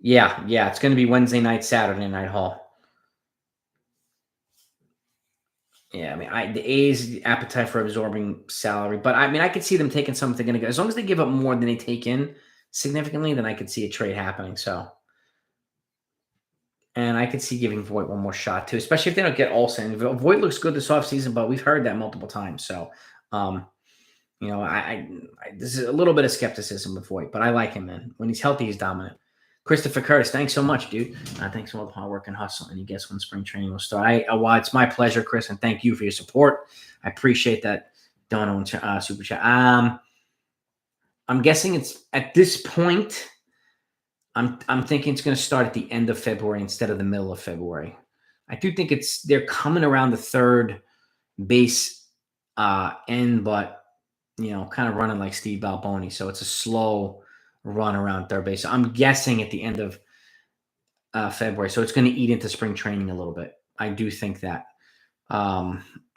Yeah. It's going to be Wednesday night, Saturday night, Hall. Yeah, I mean, the A's appetite for absorbing salary, but I mean, I could see them taking something they're going to go. As long as they give up more than they take in significantly, then I could see a trade happening. So, and I could see giving Voit one more shot too, especially if they don't get Olson. Voit looks good this offseason, but we've heard that multiple times. So, you know, I this is a little bit of skepticism with Voit, but I like him, man. When he's healthy, he's dominant. Christopher Curtis, thanks so much, dude. Thanks for all the hard work and hustle. And you guess when spring training will start. Well, it's my pleasure, Chris, and thank you for your support. I appreciate that dono and super chat. I'm guessing it's at this point. I'm thinking it's going to start at the end of February instead of the middle of February. I do think they're coming around the third base end, but you know, kind of running like Steve Balboni. So it's a slow run around third base. So I'm guessing at the end of February. So it's going to eat into spring training a little bit. I do think that.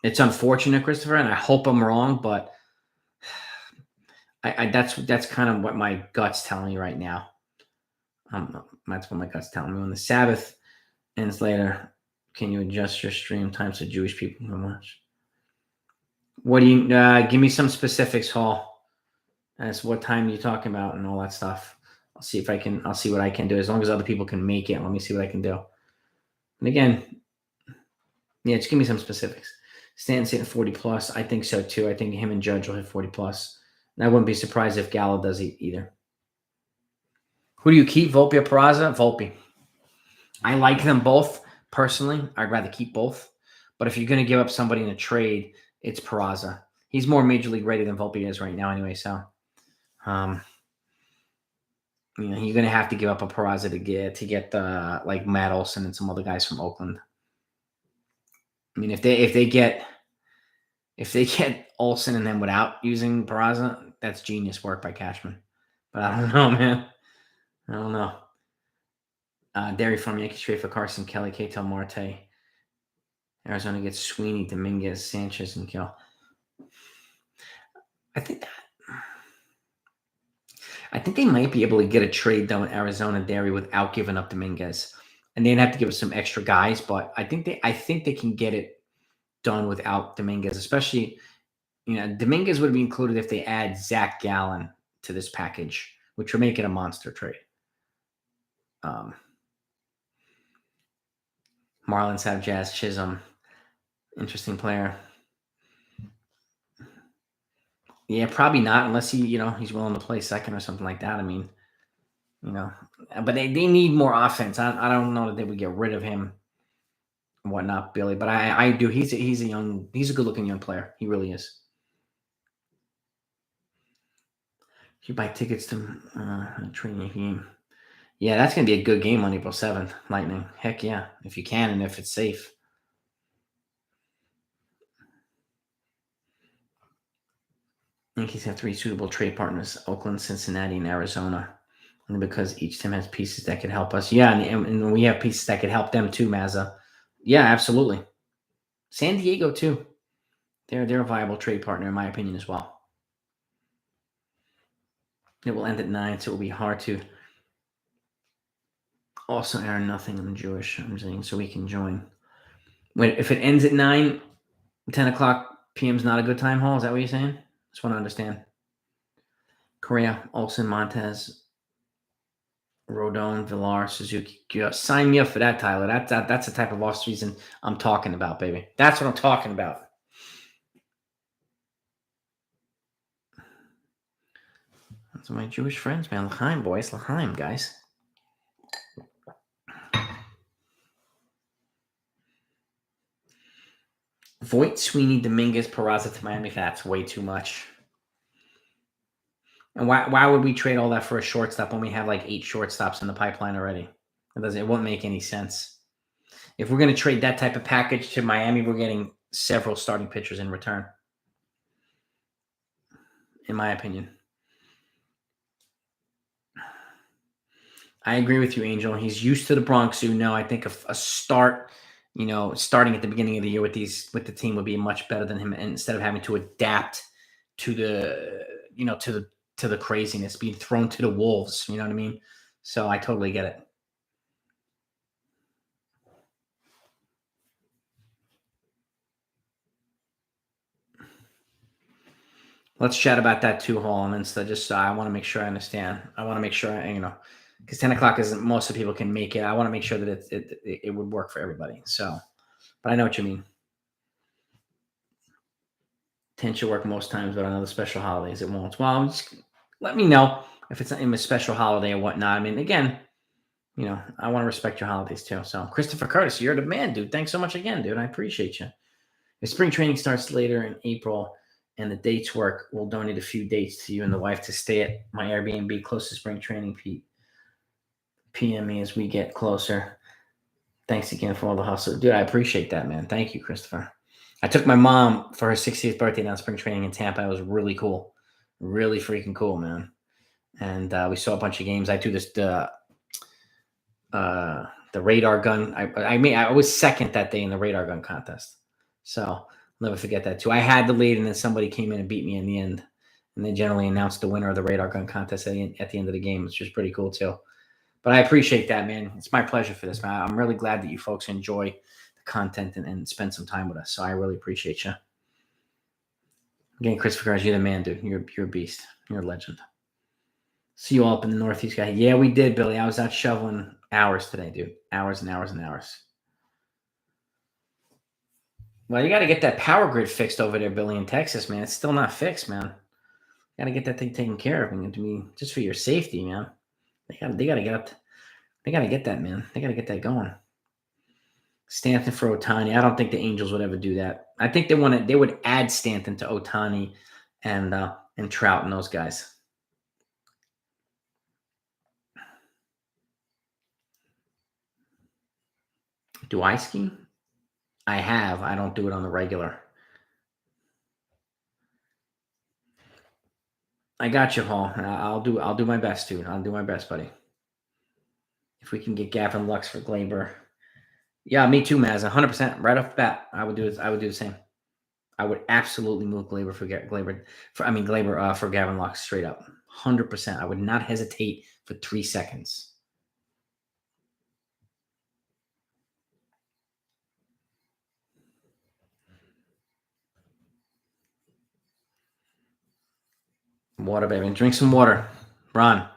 It's unfortunate, Christopher, and I hope I'm wrong, but that's kind of what my gut's telling me right now. That's what my gut's telling me. When the Sabbath ends later, can you adjust your stream times so Jewish people can watch? What do you give me some specifics, Hall? As what time you're talking about and all that stuff. I'll see what I can do. As long as other people can make it, let me see what I can do. And again, yeah, just give me some specifics. Stanton's hitting 40 plus. I think so too. I think him and Judge will hit 40 plus. And I wouldn't be surprised if Gallo does either. Who do you keep, Volpe or Peraza? Volpe. I like them both personally. I'd rather keep both. But if you're going to give up somebody in a trade, it's Peraza. He's more major league ready than Volpe is right now anyway. So, you know, you're going to have to give up a Peraza to get the like Matt Olson and some other guys from Oakland. I mean, if they get Olson and then without using Peraza, that's genius work by Cashman. But I don't know, man. I don't know. Dairy Farm Yankees trade for Carson Kelly, Ketel Marte. Arizona gets Sweeney, Dominguez, Sanchez, and Kill. I think they might be able to get a trade done with Arizona Dairy without giving up Dominguez. And they'd have to give us some extra guys, but I think they can get it done without Dominguez, especially, you know, Dominguez would be included if they add Zach Gallen to this package, which would make it a monster trade. Marlins have Jazz Chisholm. Interesting player. Yeah, probably not unless he's willing to play second or something like that. I mean, you know, but they need more offense. I don't know that they would get rid of him and whatnot, Billy. But I do. He's a good looking young player. He really is. If you buy tickets to a training game, yeah, that's gonna be a good game on April 7th. Lightning, heck yeah, if you can and if it's safe. Yankees have 3 suitable trade partners: Oakland, Cincinnati, and Arizona. Only because each team has pieces that could help us. Yeah, and we have pieces that could help them too, Mazza. Yeah, absolutely. San Diego too. They're a viable trade partner in my opinion as well. It will end at 9, so it will be hard to also earn nothing. I'm Jewish. I'm saying so we can join. Wait, if it ends at 9, 10 o'clock p.m. is not a good time, Hall? Is that what you're saying? Just want to understand. Correa, Olson, Montez, Rodon, Villar, Suzuki. Yeah, sign me up for that, Tyler. That's the type of off season I'm talking about, baby. That's what I'm talking about. That's my Jewish friends, man. L'chaim, boys. L'chaim, guys. Voigt, Sweeney, Dominguez, Peraza to Miami. That's way too much. And why would we trade all that for a shortstop when we have like 8 shortstops in the pipeline already? It won't make any sense. If we're going to trade that type of package to Miami, we're getting several starting pitchers in return, in my opinion. I agree with you, Angel. He's used to the Bronx. I think a start, starting at the beginning of the year with the team would be much better than him, and instead of having to adapt to the craziness, being thrown to the wolves. You know what I mean? So I totally get it. Let's chat about that too, Hall. And instead, I want to make sure I understand. I want to make sure because 10 o'clock isn't most of people can make it. I want to make sure that it would work for everybody. So, but I know what you mean. 10 should work most times, but on other special holidays it won't. Well, just let me know if it's in a special holiday or whatnot. I mean, again, I want to respect your holidays too. So, Christopher Curtis, you're the man, dude. Thanks so much again, dude. I appreciate you. If spring training starts later in April and the dates work, we'll donate a few dates to you and the wife to stay at my Airbnb close to spring training. PM me as we get closer. Thanks again for all the hustle. Dude, I appreciate that, man. Thank you, Christopher. I took my mom for her 60th birthday down spring training in Tampa. It was really cool. Really freaking cool, man. And we saw a bunch of games. I do the radar gun. I was second that day in the radar gun contest. So I'll never forget that too. I had the lead, and then somebody came in and beat me in the end. And they generally announced the winner of the radar gun contest at the end of the game, which was pretty cool too. But I appreciate that, man. It's my pleasure for this, man. I'm really glad that you folks enjoy the content and spend some time with us. So I really appreciate you. Again, Christopher Garza, you're the man, dude. You're a beast. You're a legend. See you all up in the Northeast, guy. Yeah, we did, Billy. I was out shoveling hours today, dude. Hours and hours and hours. Well, you got to get that power grid fixed over there, Billy, in Texas, man. It's still not fixed, man. Got to get that thing taken care of. And to me, just for your safety, man. They got to get up. They got to get that, man. They got to get that going. Stanton for Ohtani. I don't think the Angels would ever do that. I think they would add Stanton to Ohtani and Trout and those guys. Do I ski? I have. I don't do it on the regular. I got you, Hall. I'll do my best, dude. I'll do my best, buddy. If we can get Gavin Lux for Glaber. Yeah, me too, Maz. 100%. Right off the bat, I would do it. I would do the same. I would absolutely move Glaber for Gavin Lux straight up. 100%. I would not hesitate for 3 seconds. Water, baby. Drink some water. Ron.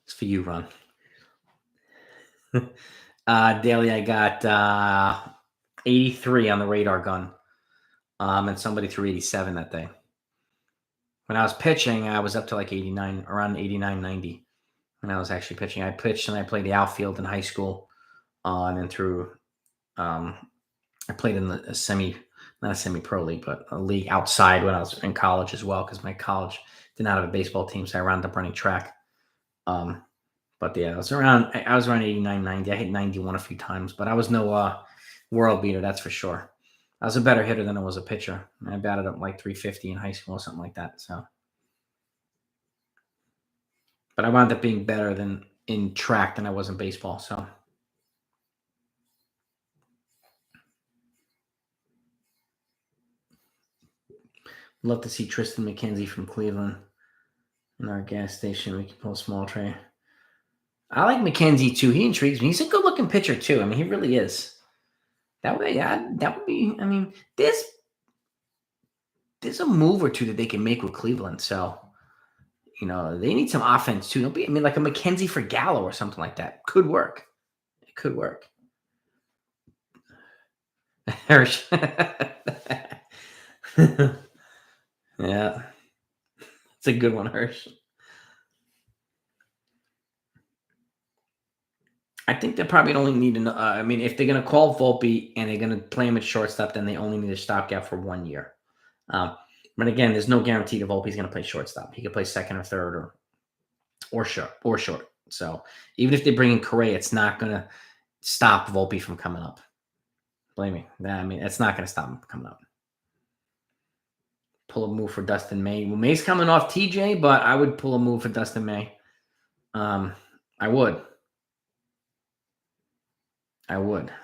It's for you, Ron. Daily, I got 83 on the radar gun. And somebody threw 87 that day. When I was pitching, I was up to like 89, around 89, 90. When I was actually pitching, I pitched and I played the outfield in high school. And then through, I played in not a semi-pro league, but a league outside when I was in college as well, because my college did not have a baseball team, so I wound up running track. But yeah, I was around 89, 90. I hit 91 a few times, but I was no world beater, that's for sure. I was a better hitter than I was a pitcher. I batted up like 350 in high school or something like that. So, but I wound up being better than in track than I was in baseball. So, love to see Tristan McKenzie from Cleveland in our gas station. We can pull a small tray. I like McKenzie too. He intrigues me. He's a good-looking pitcher too. I mean, he really is. That would be. I mean, there's a move or two that they can make with Cleveland. So, you know, they need some offense too. Don't be, I mean, like a McKenzie for Gallo or something like that. Could work. It could work. Hirsch. Yeah. It's a good one, Hirsch. I think they probably only need I mean, if they're going to call Volpe and they're going to play him at shortstop, then they only need a stopgap for 1 year. But again, there's no guarantee that Volpe's going to play shortstop. He could play second or third or short. So even if they bring in Correa, it's not going to stop Volpe from coming up. Believe me. I mean, it's not going to stop him from coming up. Pull a move for Dustin May. Well, May's coming off TJ, but I would pull a move for Dustin May. I would.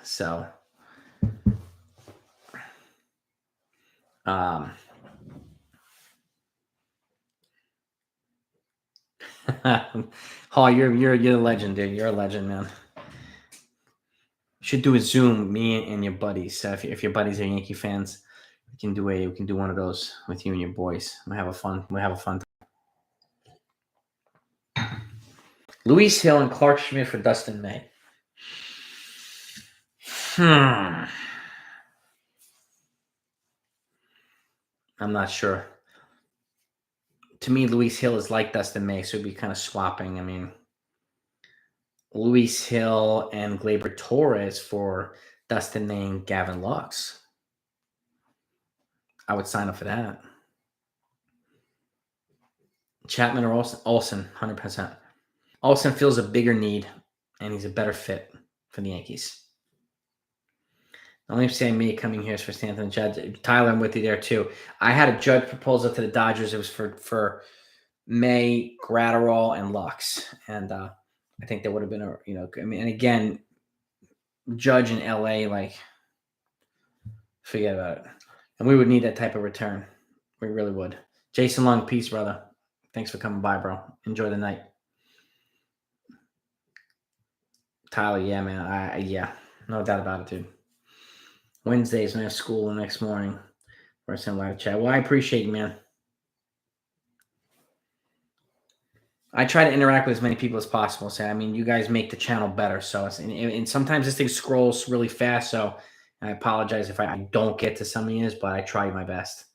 So, oh, you're a legend, dude. You're a legend, man. Should do a Zoom, me and your buddies. If your buddies are Yankee fans, we can do one of those with you and your boys. We'll have a fun time. Luis Hill and Clark Schmidt for Dustin May. I'm not sure. To me, Luis Hill is like Dustin May, so it'd be kind of swapping. I mean, Luis Hill and Gleyber Torres for Dustin May and Gavin Lux. I would sign up for that. Chapman or Olsen, 100%. Olsen feels a bigger need, and he's a better fit for the Yankees. The only saying me coming here is for Stanton and Judd. Tyler, I'm with you there too. I had a Judd proposal to the Dodgers. It was for May, Gratterall, and Lux, and I think that would have been and again, Judge in LA, like, forget about it. And we would need that type of return. We really would. Jason Long, peace, brother. Thanks for coming by, bro. Enjoy the night. Tyler, yeah, man. Yeah, no doubt about it, dude. Wednesdays when I have school the next morning. We're sending live chat. Well, I appreciate you, man. I try to interact with as many people as possible. So, I mean, you guys make the channel better. So, and sometimes this thing scrolls really fast. So, I apologize if I don't get to some of these, but I try my best.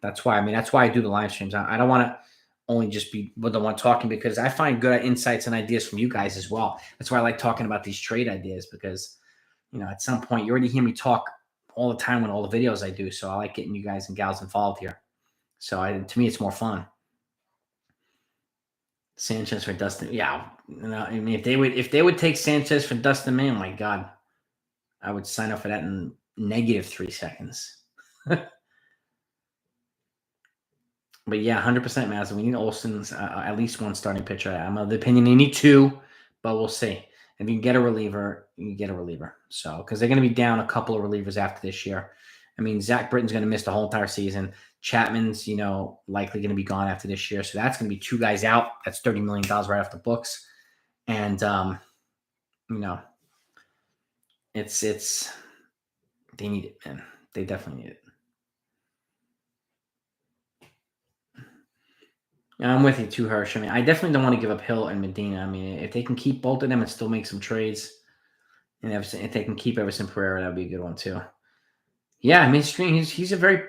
That's why I do the live streams. I don't want to only just be the one talking, because I find good insights and ideas from you guys as well. That's why I like talking about these trade ideas, because, you know, at some point you already hear me talk all the time on all the videos I do. So I like getting you guys and gals involved here. So to me, it's more fun. Sanchez for Dustin. Yeah. I mean, if they would take Sanchez for Dustin May, oh my God, I would sign up for that in -3 seconds. But yeah, 100%, Mazda. We need Olsen's at least one starting pitcher. I'm of the opinion they need two, but we'll see. If you can get a reliever, you can get a reliever. So, because they're going to be down a couple of relievers after this year. I mean, Zach Britton's going to miss the whole entire season. Chapman's, likely going to be gone after this year. So that's going to be two guys out. That's $30 million right off the books. And, it's they need it, man. They definitely need it. I'm with you too, Hirsch. I mean, I definitely don't want to give up Hill and Medina. I mean, if they can keep both of them and still make some trades, and if they can keep Everson Pereira, that would be a good one too. Yeah, I mean, he's a great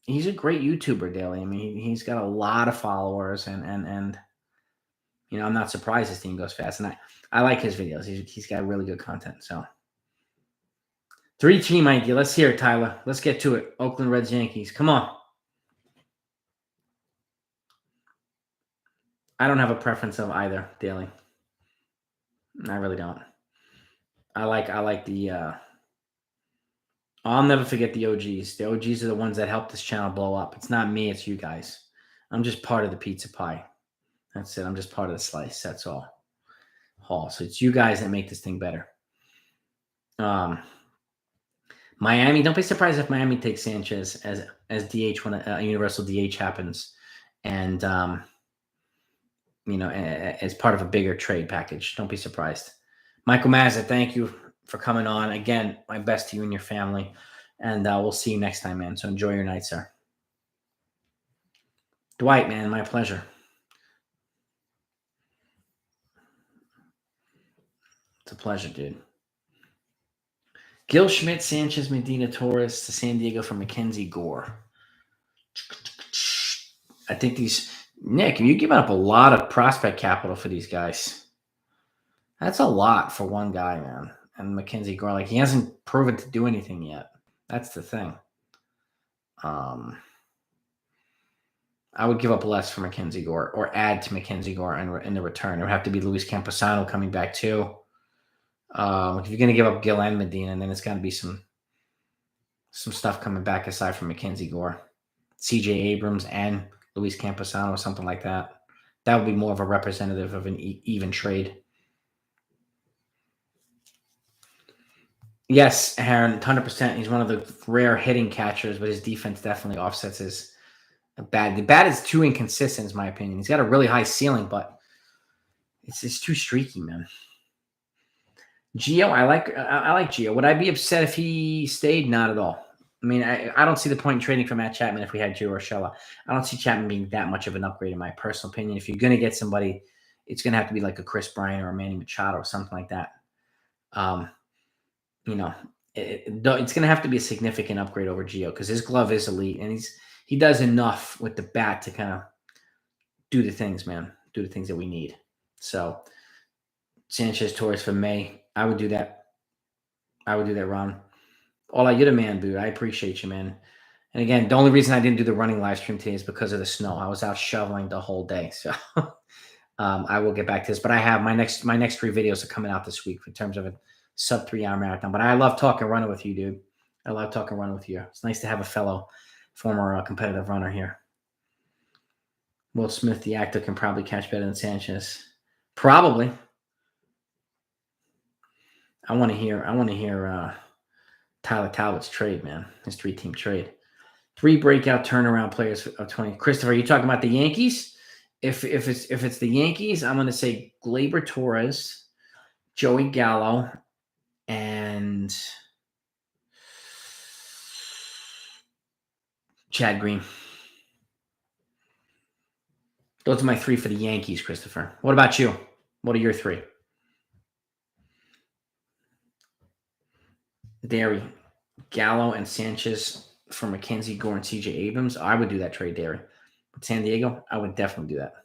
YouTuber, Daly. I mean, he's got a lot of followers, and I'm not surprised his team goes fast, and I like his videos. He's got really good content. So 3-team idea. Let's hear it, Tyler. Let's get to it. Oakland Reds, Yankees. Come on. I don't have a preference of either, Daly. I really don't. I like the I'll never forget the OGs. The OGs are the ones that helped this channel blow up. It's not me, it's you guys. I'm just part of the pizza pie. That's it. I'm just part of the slice. That's all. So it's you guys that make this thing better. Miami, don't be surprised if Miami takes Sanchez as DH when a universal DH happens. And as part of a bigger trade package. Don't be surprised. Michael Mazza, thank you for coming on. Again, my best to you and your family. And we'll see you next time, man. So enjoy your night, sir. Dwight, man, my pleasure. It's a pleasure, dude. Gil Schmidt, Sanchez, Medina, Torres to San Diego for Mackenzie Gore. I think these Nick, you giving up a lot of prospect capital for these guys. That's a lot for one guy, man. And Mackenzie Gore, like he hasn't proven to do anything yet. That's the thing. I would give up less for Mackenzie Gore or add to Mackenzie Gore in the return. It would have to be Luis Camposano coming back too. If you're going to give up Gil and Medina, then it's got to be some stuff coming back aside from Mackenzie Gore. CJ Abrams and Luis Camposano or something like that. That would be more of a representative of an even trade. Yes, Aaron, 100%. He's one of the rare hitting catchers, but his defense definitely offsets his bad. The bat is too inconsistent, in my opinion. He's got a really high ceiling, but it's too streaky, man. Gio, I like Gio. Would I be upset if he stayed? Not at all. I mean, I don't see the point in trading for Matt Chapman if we had Gio Urshela. I don't see Chapman being that much of an upgrade, in my personal opinion. If you're going to get somebody, it's going to have to be like a Chris Bryant or a Manny Machado or something like that. It's going to have to be a significant upgrade over Gio because his glove is elite and he does enough with the bat to kind of do the things, man. Do the things that we need. So Sanchez, Torres for May. I would do that. Ron. All you're the man, dude. I appreciate you, man. And again, the only reason I didn't do the running live stream today is because of the snow. I was out shoveling the whole day. So I will get back to this. But I have my next 3 videos are coming out this week in terms of a sub 3 hour marathon. But I love talking running with you, dude. I love talking running with you. It's nice to have a fellow former competitive runner here. Will Smith, the actor, can probably catch better than Sanchez. Probably. I want to hear Tyler Talbot's trade, man. His 3-team trade. 3 breakout turnaround players of 20. Christopher, are you talking about the Yankees? If it's the Yankees, I'm going to say Gleyber Torres, Joey Gallo, and Chad Green. Those are my 3 for the Yankees, Christopher. What about you? What are your 3? Derry, Gallo, and Sanchez for Mackenzie Gore and CJ Abrams. I would do that trade, Derry. With San Diego, I would definitely do that.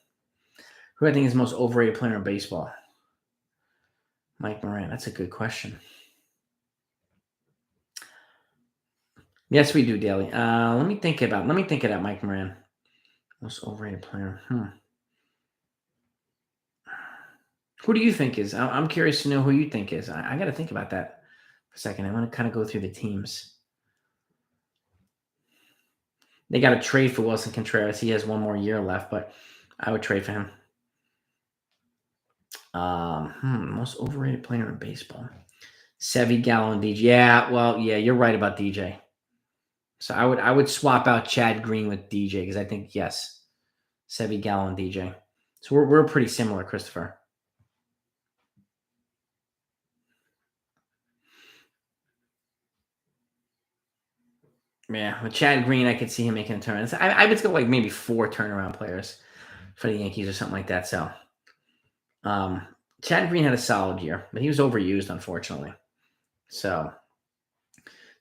Who I think is the most overrated player in baseball? Mike Moran. That's a good question. Yes, we do, Daly. Let me think about Mike Moran. Most overrated player. Who do you think is? I'm curious to know who you think is. I got to think about that for a second. I want to kind of go through the teams. They got to trade for Wilson Contreras. He has 1 more year left, but I would trade for him. Most overrated player in baseball. Sevy, Gallo, and DJ. Yeah, you're right about DJ. So I would swap out Chad Green with DJ because I think, yes, Sevy, Gallo, and DJ. So we're pretty similar, Christopher. Yeah, with Chad Green, I could see him making a turnaround. I would go like maybe 4 turnaround players for the Yankees or something like that. So Chad Green had a solid year, but he was overused, unfortunately. So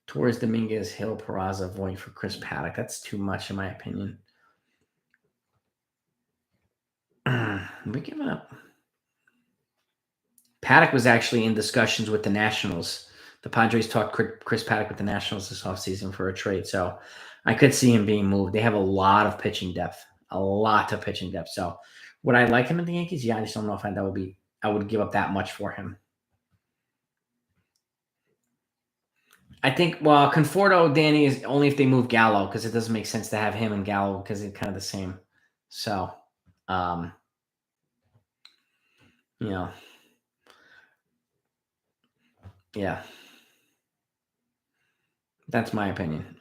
Torres, Dominguez, Hill, Peraza, Voit for Chris Paddock. That's too much, in my opinion. We give it up. Paddock was actually in discussions with the Nationals. The Padres talked Chris Paddock with the Nationals this offseason for a trade. So I could see him being moved. They have a lot of pitching depth. So would I like him in the Yankees? Yeah, I just don't know if I would give up that much for him. I think, Conforto, Danny, is only if they move Gallo because it doesn't make sense to have him and Gallo because they're kind of the same. So, yeah. That's my opinion.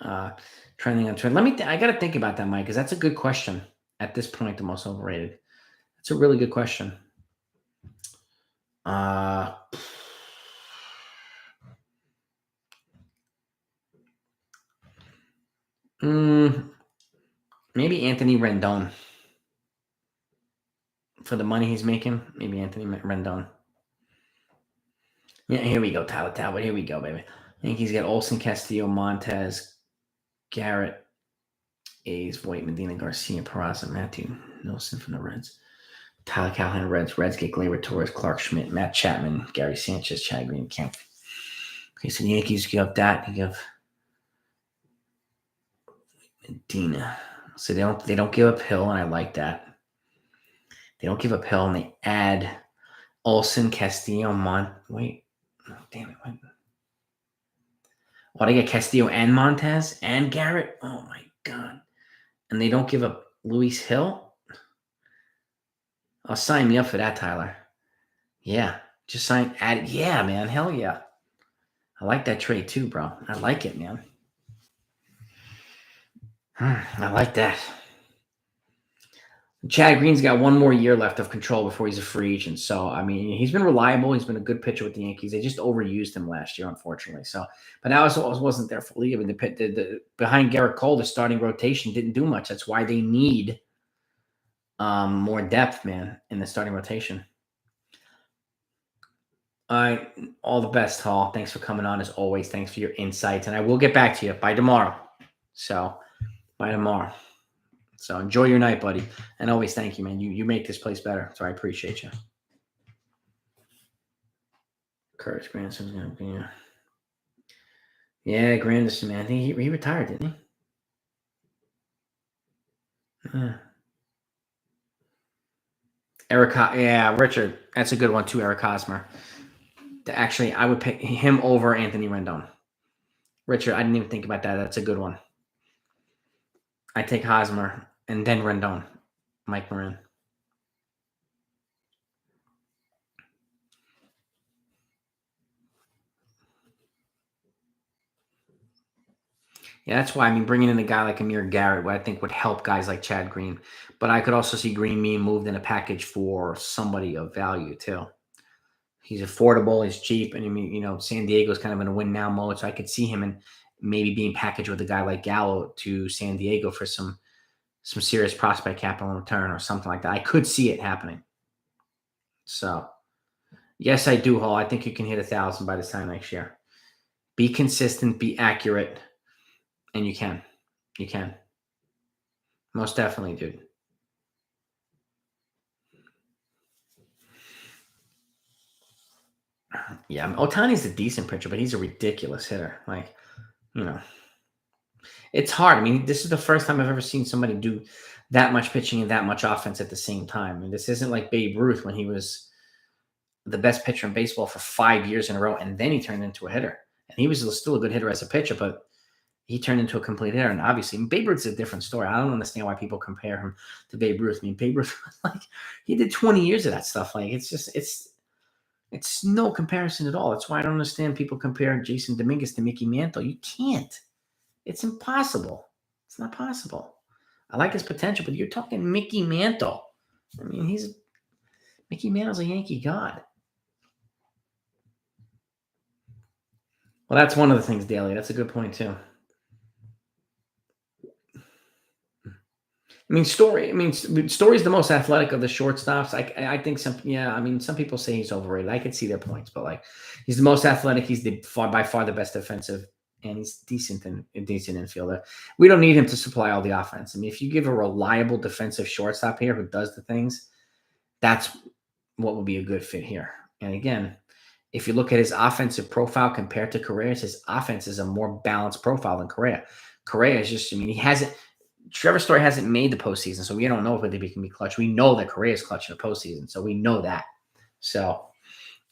Trending on trend. I got to think about that, Mike, because that's a good question at this point, the most overrated. That's a really good question. Maybe Anthony Rendon. For the money he's making, maybe Anthony Rendon. Yeah, here we go, Tyler Talbot. Here we go, baby. Yankees got Olson, Castillo, Montez, Garrett, A's, Voit, Medina, Garcia, Peraza, Matthew Nelson from the Reds. Tyler Callahan, Reds. Reds get Gleyber, Torres, Clark Schmidt, Matt Chapman, Gary Sanchez, Chad Green, Kemp. Okay, so the Yankees give up that. You give Medina. So they don't give up Hill, and I like that. They don't give up Hill, and they add Olson, Castillo, Wait. Oh, damn it. What? They get Castillo and Montez and Garrett? Oh, my God. And they don't give up Luis Hill? I'll sign me up for that, Tyler. Yeah. Just add it. Yeah, man. Hell yeah. I like that trade too, bro. I like it, man. I like that. Chad Green's got one more year left of control before he's a free agent. So, I mean, he's been reliable. He's been a good pitcher with the Yankees. They just overused him last year, unfortunately. So, but that wasn't their fault. I mean, the behind Garrett Cole, the starting rotation didn't do much. That's why they need more depth, man, in the starting rotation. All right. All the best, Hall. Thanks for coming on as always. Thanks for your insights. And I will get back to you by tomorrow. So, by tomorrow. So enjoy your night, buddy. And always thank you, man. You make this place better. So I appreciate you. Curtis Grandson's going to be here. Yeah, Granderson, man. He retired, didn't he? Yeah. Richard. That's a good one too, Eric Hosmer. Actually, I would pick him over Anthony Rendon. Richard, I didn't even think about that. That's a good one. I take Hosmer and then Rendon. Mike Moran. Yeah, that's why, I mean, bringing in a guy like Amir Garrett, what I think would help guys like Chad Green. But I could also see Green being moved in a package for somebody of value, too. He's affordable, he's cheap, and I mean, San Diego's kind of in a win now mode, so I could see him and maybe being packaged with a guy like Gallo to San Diego for some serious prospect capital in return or something like that. I could see it happening. So, yes, I do, Hall. I think you can hit 1,000 by this time next year. Be consistent, be accurate, and you can. You can. Most definitely, dude. Yeah, Ohtani's a decent pitcher, but he's a ridiculous hitter. Like, it's hard. I mean, this is the first time I've ever seen somebody do that much pitching and that much offense at the same time. I mean, this isn't like Babe Ruth when he was the best pitcher in baseball for 5 years in a row, and then he turned into a hitter. And he was still a good hitter as a pitcher, but he turned into a complete hitter. And obviously, Babe Ruth's a different story. I don't understand why people compare him to Babe Ruth. I mean, Babe Ruth, like, he did 20 years of that stuff. Like, it's no comparison at all. That's why I don't understand people compare Jason Dominguez to Mickey Mantle. You can't. It's impossible. It's not possible. I like his potential, but you're talking Mickey Mantle. I mean, Mickey Mantle's a Yankee god. Well, that's one of the things, Daly. That's a good point, too. Story's the most athletic of the shortstops. I think some people say he's overrated. I could see their points, but like, he's the most athletic. He's by far the best defensive, and he's decent infielder. We don't need him to supply all the offense. I mean, if you give a reliable defensive shortstop here who does the things, that's what would be a good fit here. And again, if you look at his offensive profile compared to Correa's, his offense is a more balanced profile than Correa. Correa is just, he hasn't. Trevor Story hasn't made the postseason, so we don't know if he can be clutch. We know that Correa is clutch in the postseason, so we know that. So,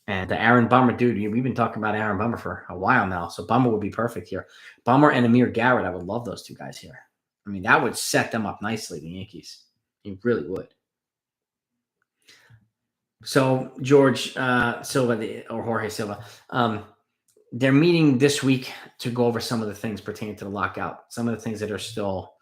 and the Aaron Bummer, dude, we've been talking about Aaron Bummer for a while now, so Bummer would be perfect here. Bummer and Amir Garrett, I would love those two guys here. I mean, that would set them up nicely, the Yankees. It really would. So, George Silva, or Jorge Silva, they're meeting this week to go over some of the things pertaining to the lockout, some of the things that are still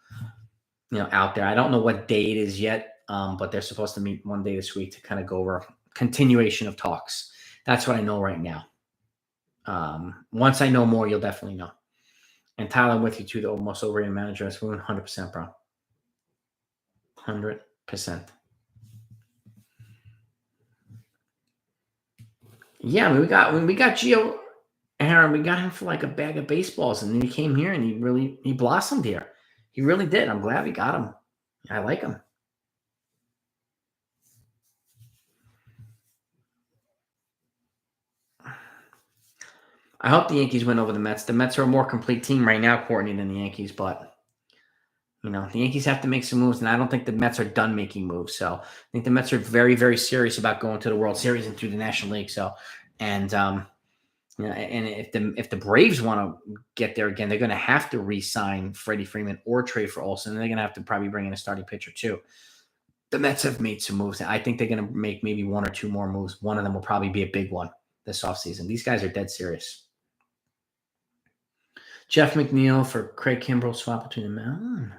out there. I don't know what day it is yet, but they're supposed to meet one day this week to kind of go over continuation of talks. That's what I know right now. Once I know more, you'll definitely know. And Tyler, I'm with you too, the most overrated manager. That's 100%, bro. 100%. Yeah, I mean, when we got Gio Aaron, we got him for like a bag of baseballs, and then he came here and he blossomed here. He really did. I'm glad we got him. I like him. I hope the Yankees win over the Mets. The Mets are a more complete team right now, Courtney, than the Yankees, but the Yankees have to make some moves, and I don't think the Mets are done making moves. So I think the Mets are very, very serious about going to the World Series and through the National League. So, and and if the Braves want to get there again, they're going to have to re-sign Freddie Freeman or trade for Olson. And they're going to have to probably bring in a starting pitcher too. The Mets have made some moves. I think they're going to make maybe one or two more moves. One of them will probably be a big one this offseason. These guys are dead serious. Jeff McNeil for Craig Kimbrell swap between them.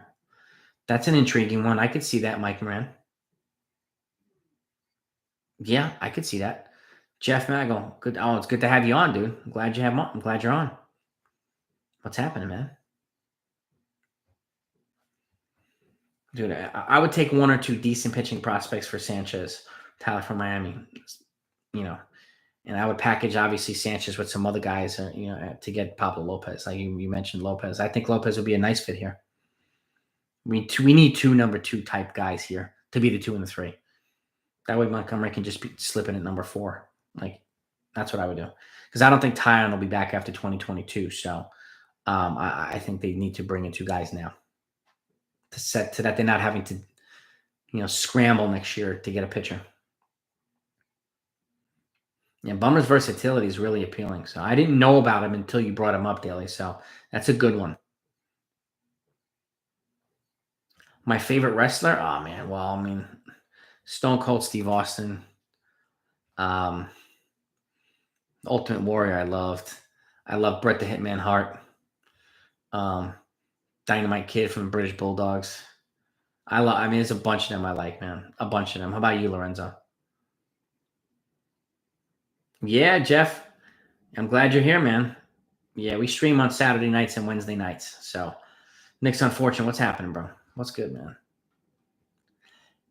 That's an intriguing one. I could see that, Mike Moran. Yeah, I could see that. Jeff Maggle, good. Oh, it's good to have you on, dude. I'm glad I'm glad you're on. What's happening, man? Dude, I would take one or two decent pitching prospects for Sanchez, Tyler from Miami. And I would package obviously Sanchez with some other guys, to get Pablo Lopez. Like you mentioned Lopez. I think Lopez would be a nice fit here. We need two number 2 type guys here to be the 2 and the 3. That way Montgomery can just slip in at number 4. Like that's what I would do, because I don't think Tyon will be back after 2022. So I think they need to bring in 2 guys now to set to that they're not having to scramble next year to get a pitcher. Yeah, Bummer's versatility is really appealing. So I didn't know about him until you brought him up, Daly. So that's a good one. My favorite wrestler? Oh man, well, I mean, Stone Cold Steve Austin. Ultimate Warrior, I loved. I love Bret the Hitman Hart. Dynamite Kid from the British Bulldogs. I mean, there's a bunch of them I like, man. A bunch of them. How about you, Lorenzo? Yeah, Jeff. I'm glad you're here, man. Yeah, we stream on Saturday nights and Wednesday nights. So, Nick's unfortunate. What's happening, bro? What's good, man?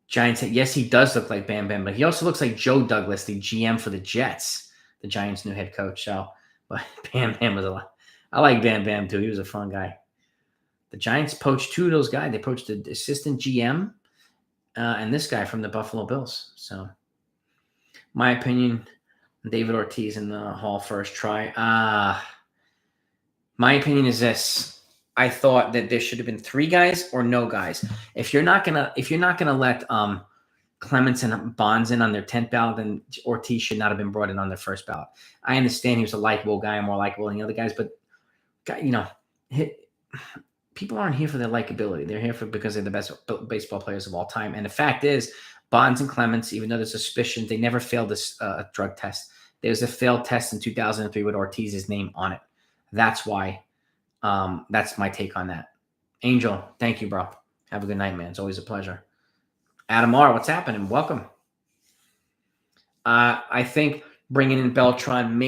Giants. Yes, he does look like Bam Bam, but he also looks like Joe Douglas, the GM for the Jets, the Giants' new head coach. So, but Bam Bam was a lot. I like Bam Bam too. He was a fun guy. The Giants poached 2 of those guys. They poached the assistant GM and this guy from the Buffalo Bills. So, my opinion, David Ortiz in the Hall first try. My opinion is this. I thought that there should have been 3 guys or no guys. If you're not gonna let Clemens and Bonds in on their 10th ballot, then Ortiz should not have been brought in on their first ballot. I understand he was a likable guy, more likable than the other guys, but people aren't here for their likability. They're here because they're the best baseball players of all time. And the fact is, Bonds and Clemens, even though there's suspicion, they never failed this drug test. There's a failed test in 2003 with Ortiz's name on it. That's why. That's my take on that. Angel, thank you, bro. Have a good night, man. It's always a pleasure. Adam R., what's happening? Welcome. I think bringing in Beltran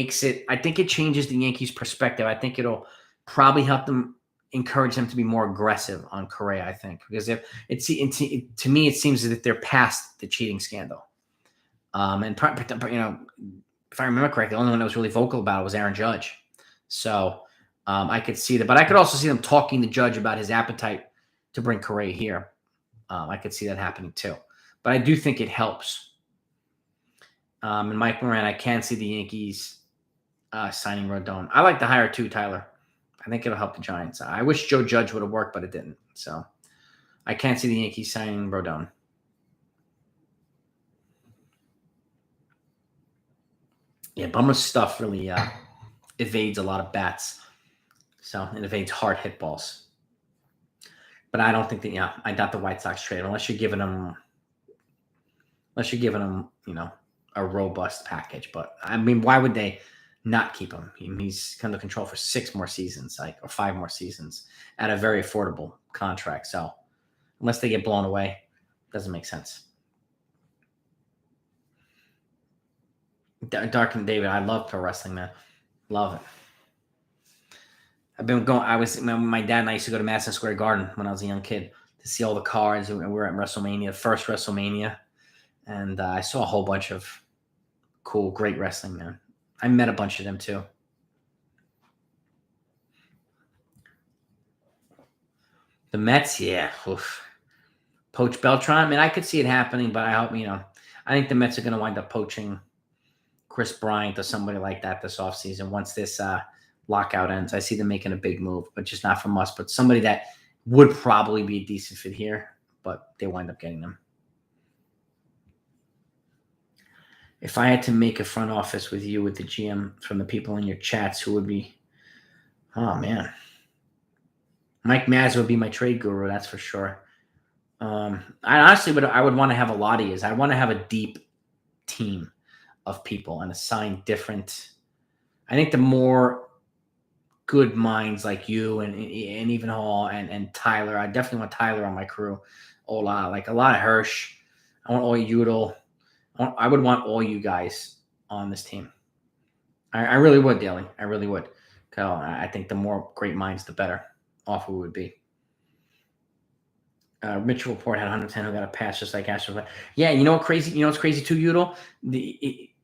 I think it changes the Yankees' perspective. I think it'll probably help them, encourage them to be more aggressive on Correa, I think. Because to me, it seems as if they're past the cheating scandal. And if I remember correctly, the only one that was really vocal about it was Aaron Judge. So I could see that. But I could also see them talking to Judge about his appetite to bring Correa here. I could see that happening too. But I do think it helps. And Mike Moran, I can see the Yankees signing Rodon. I like the hire too, Tyler. I think it'll help the Giants. I wish Joe Judge would have worked, but it didn't. So I can't see the Yankees signing Rodon. Yeah, Bummer's stuff really evades a lot of bats. So it evades hard hit balls. But I don't think that, I doubt the White Sox trade unless you're giving them, a robust package. But I mean, why would they not keep him? He's under control for 6 more seasons, or 5 more seasons at a very affordable contract. So unless they get blown away, it doesn't make sense. Dark and David, I love pro wrestling, man. Love it. I've been going. My dad and I used to go to Madison Square Garden when I was a young kid. to see all the cards. And we were at WrestleMania, first WrestleMania, and I saw a whole bunch of cool, great wrestling, man. I met a bunch of them too. The Mets, yeah. Oof. Poach Beltran. I mean, I could see it happening, but I hope, I think the Mets are going to wind up poaching Chris Bryant or somebody like that this offseason once this lockout ends. I see them making a big move, but just not from us, but somebody that would probably be a decent fit here, but they wind up getting them. If I had to make a front office with you, with the GM, from the people in your chats, who would be? Oh, man. Mike Maz would be my trade guru, that's for sure. I honestly would want to have a lot of years. I want to have a deep team of people and assign different. I think the more good minds like you and even Hall and Tyler, I definitely want Tyler on my crew. Ola, like a lot of Hirsch. I want all Udall. I would want all you guys on this team. I really would, Daly. I really would. I think the more great minds, the better off we would be. Mitchell Report had 110 who got a pass just like Astros. Yeah, you know what crazy? You know what's crazy too, Udall?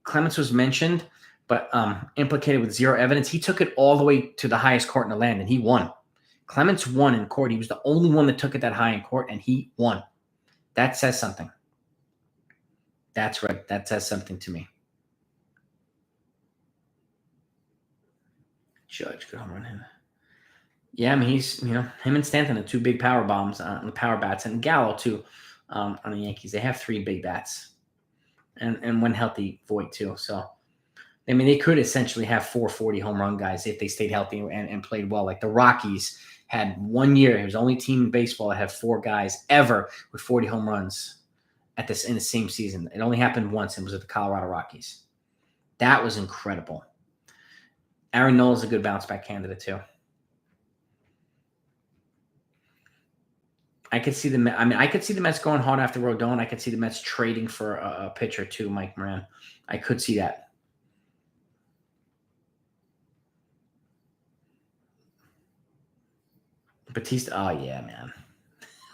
Clemens was mentioned, but implicated with zero evidence. He took it all the way to the highest court in the land, and he won. Clemens won in court. He was the only one that took it that high in court, and he won. That says something. That's right. That says something to me. Judge, good home run him. Yeah, I mean, he's, him and Stanton are two big power bombs on the power bats, and Gallo too on the Yankees. They have three big bats, and when healthy, Voit too. So, I mean, they could essentially have 440 home run guys if they stayed healthy and played well. Like the Rockies had 1 year. It was the only team in baseball that had 4 guys ever with 40 home runs in the same season. It only happened once, and it was at the Colorado Rockies. That was incredible. Aaron Nola is a good bounce back candidate too. I could see the Mets going hard after Rodon. I could see the Mets trading for a pitcher too, Mike Moran. I could see that. Batista, oh yeah, man.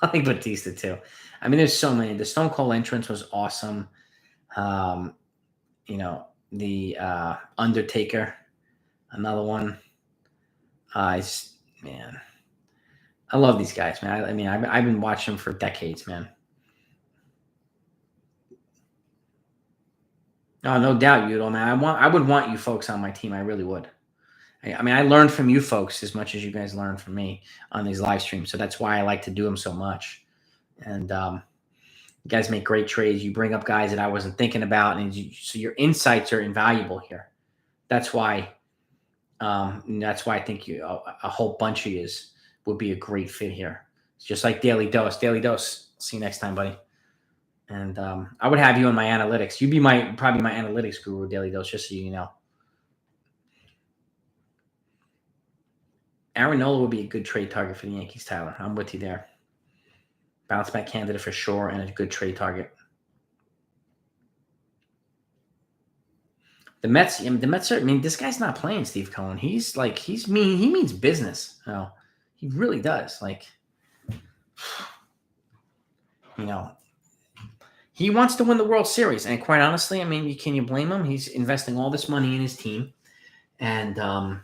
I like Batista too. I mean, there's so many. The Stone Cold entrance was awesome. The Undertaker, another one. Man. I love these guys, man. I mean, I've been watching them for decades, man. Oh, no doubt, Udall, man. I would want you folks on my team. I really would. I mean, I learned from you folks as much as you guys learn from me on these live streams. So that's why I like to do them so much. And you guys make great trades. You bring up guys that I wasn't thinking about, and so your insights are invaluable here. That's why. That's why I think a whole bunch of yous would be a great fit here. It's just like Daily Dose. Daily Dose. See you next time, buddy. And I would have you on my analytics. You'd be probably my analytics guru, Daily Dose, just so you know. Aaron Nola would be a good trade target for the Yankees, Tyler. I'm with you there. Bounce back candidate for sure, and a good trade target. The Mets are, I mean, this guy's not playing, Steve Cohen. He means business. He really does. Like, he wants to win the World Series. And quite honestly, I mean, can you blame him? He's investing all this money in his team. And, I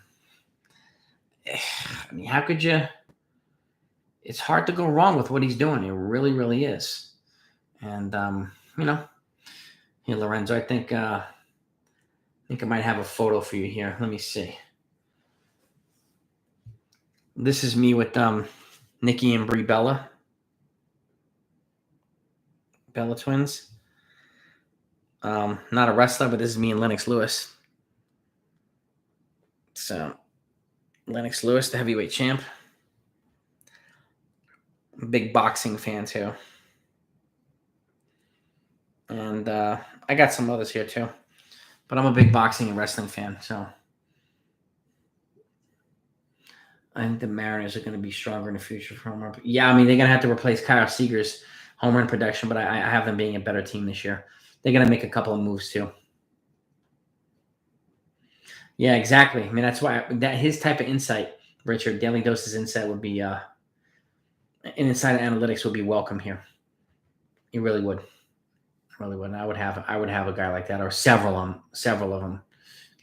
mean, how could you? It's hard to go wrong with what he's doing. It really, really is. And, here, Lorenzo, I think I might have a photo for you here. Let me see. This is me with Nikki and Brie Bella twins. Not a wrestler, but this is me and Lennox Lewis. So, Lennox Lewis, the heavyweight champ. Big boxing fan too. And I got some others here too. But I'm a big boxing and wrestling fan, so I think the Mariners are going to be stronger in the future for home run. Yeah, I mean, they're going to have to replace Kyle Seager's home run production, but I have them being a better team this year. They're going to make a couple of moves too. Yeah, exactly. I mean, that's why his type of insight, Richard, Daily Dose's insight would be An insider analytics would be welcome here. It really would. Really would. And I would have a guy like that, or several of them,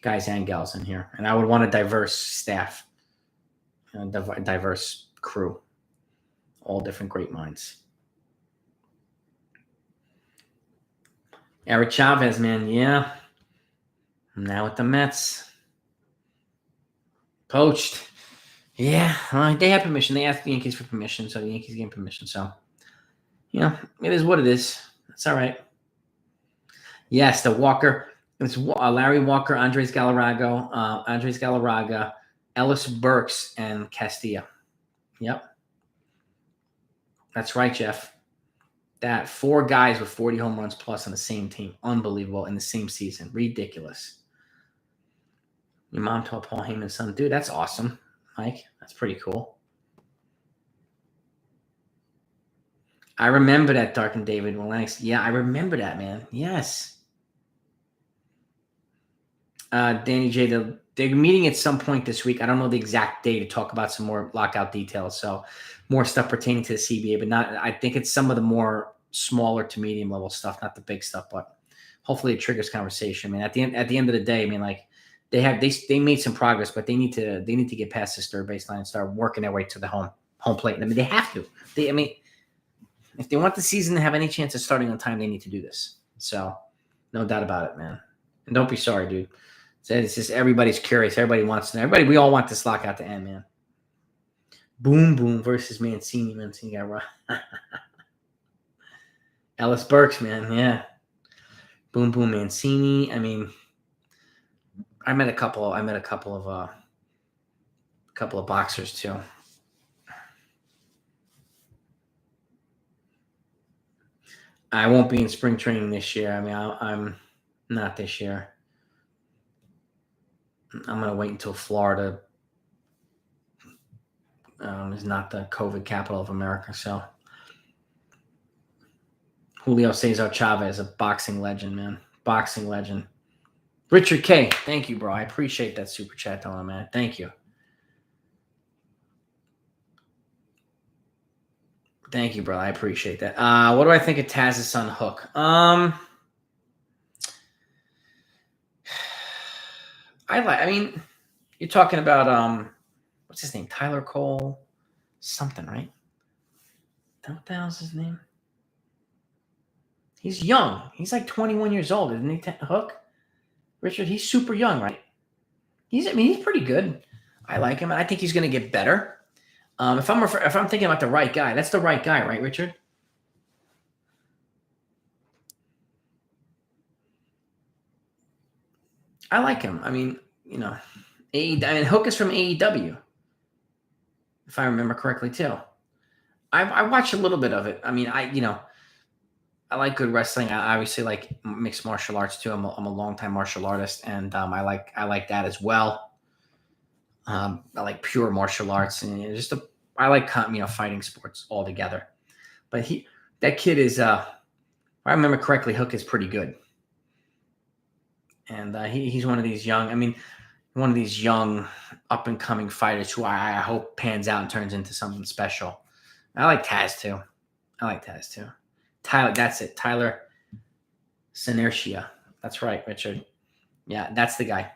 guys and gals in here. And I would want a diverse staff, a diverse crew, all different great minds. Eric Chavez, man, yeah. Now with the Mets. Poached. Yeah, they have permission. They asked the Yankees for permission, so the Yankees gave permission. So, it is what it is. It's all right. Yes, the Walker. It's Larry Walker, Andres Galarraga, Ellis Burks, and Castilla. Yep. That's right, Jeff. That 4 guys with 40 home runs plus on the same team. Unbelievable. In the same season. Ridiculous. Your mom told Paul Heyman's son. Dude, that's awesome, Mike. That's pretty cool. I remember that, Dark and David Lennox. Yeah, I remember that, man. Yes. Danny J, they're meeting at some point this week. I don't know the exact day to talk about some more lockout details. So more stuff pertaining to the CBA, but not. I think it's some of the more smaller to medium level stuff, not the big stuff. But hopefully it triggers conversation. I mean, at the end of the day, I mean, like they made some progress, but they need to get past this third baseline and start working their way to the home plate. I mean, they have to. If they want the season to have any chance of starting on time, they need to do this. So no doubt about it, man. And don't be sorry, dude. It's just everybody's curious. Everybody wants to know. We all want this lockout to end, man. Boom, boom versus Mancini. Mancini got right. Ellis Burks, man. Yeah. Boom, boom, Mancini. I mean, I met a couple of boxers too. I won't be in spring training this year. I mean, I'm not this year. I'm going to wait until Florida is not the COVID capital of America. So Julio Cesar Chavez, a boxing legend, man. Boxing legend. Richard K, thank you, bro. I appreciate that super chat, though, man. Thank you. Thank you, bro. I appreciate that. What do I think of Taz's son, Hook? I mean, you're talking about what's his name? Tyler Cole something, right? What the hell's his name? He's young. He's like 21 years old, isn't he? Hook? Richard, he's super young, right? He's pretty good. I like him. I think he's going to get better. If I'm thinking about the right guy, that's the right guy, right, Richard? I like him. I mean, Hook is from AEW, if I remember correctly, too. I watched a little bit of it. I mean, I like good wrestling. I obviously like mixed martial arts too. I'm a longtime martial artist, and I like that as well. I like pure martial arts, and I like fighting sports altogether. But that kid is, if I remember correctly, Hook is pretty good, and he's one of these young up and coming fighters who I hope pans out and turns into something special. I like Taz too. Tyler, that's it. Tyler Senertia. That's right, Richard. Yeah, that's the guy.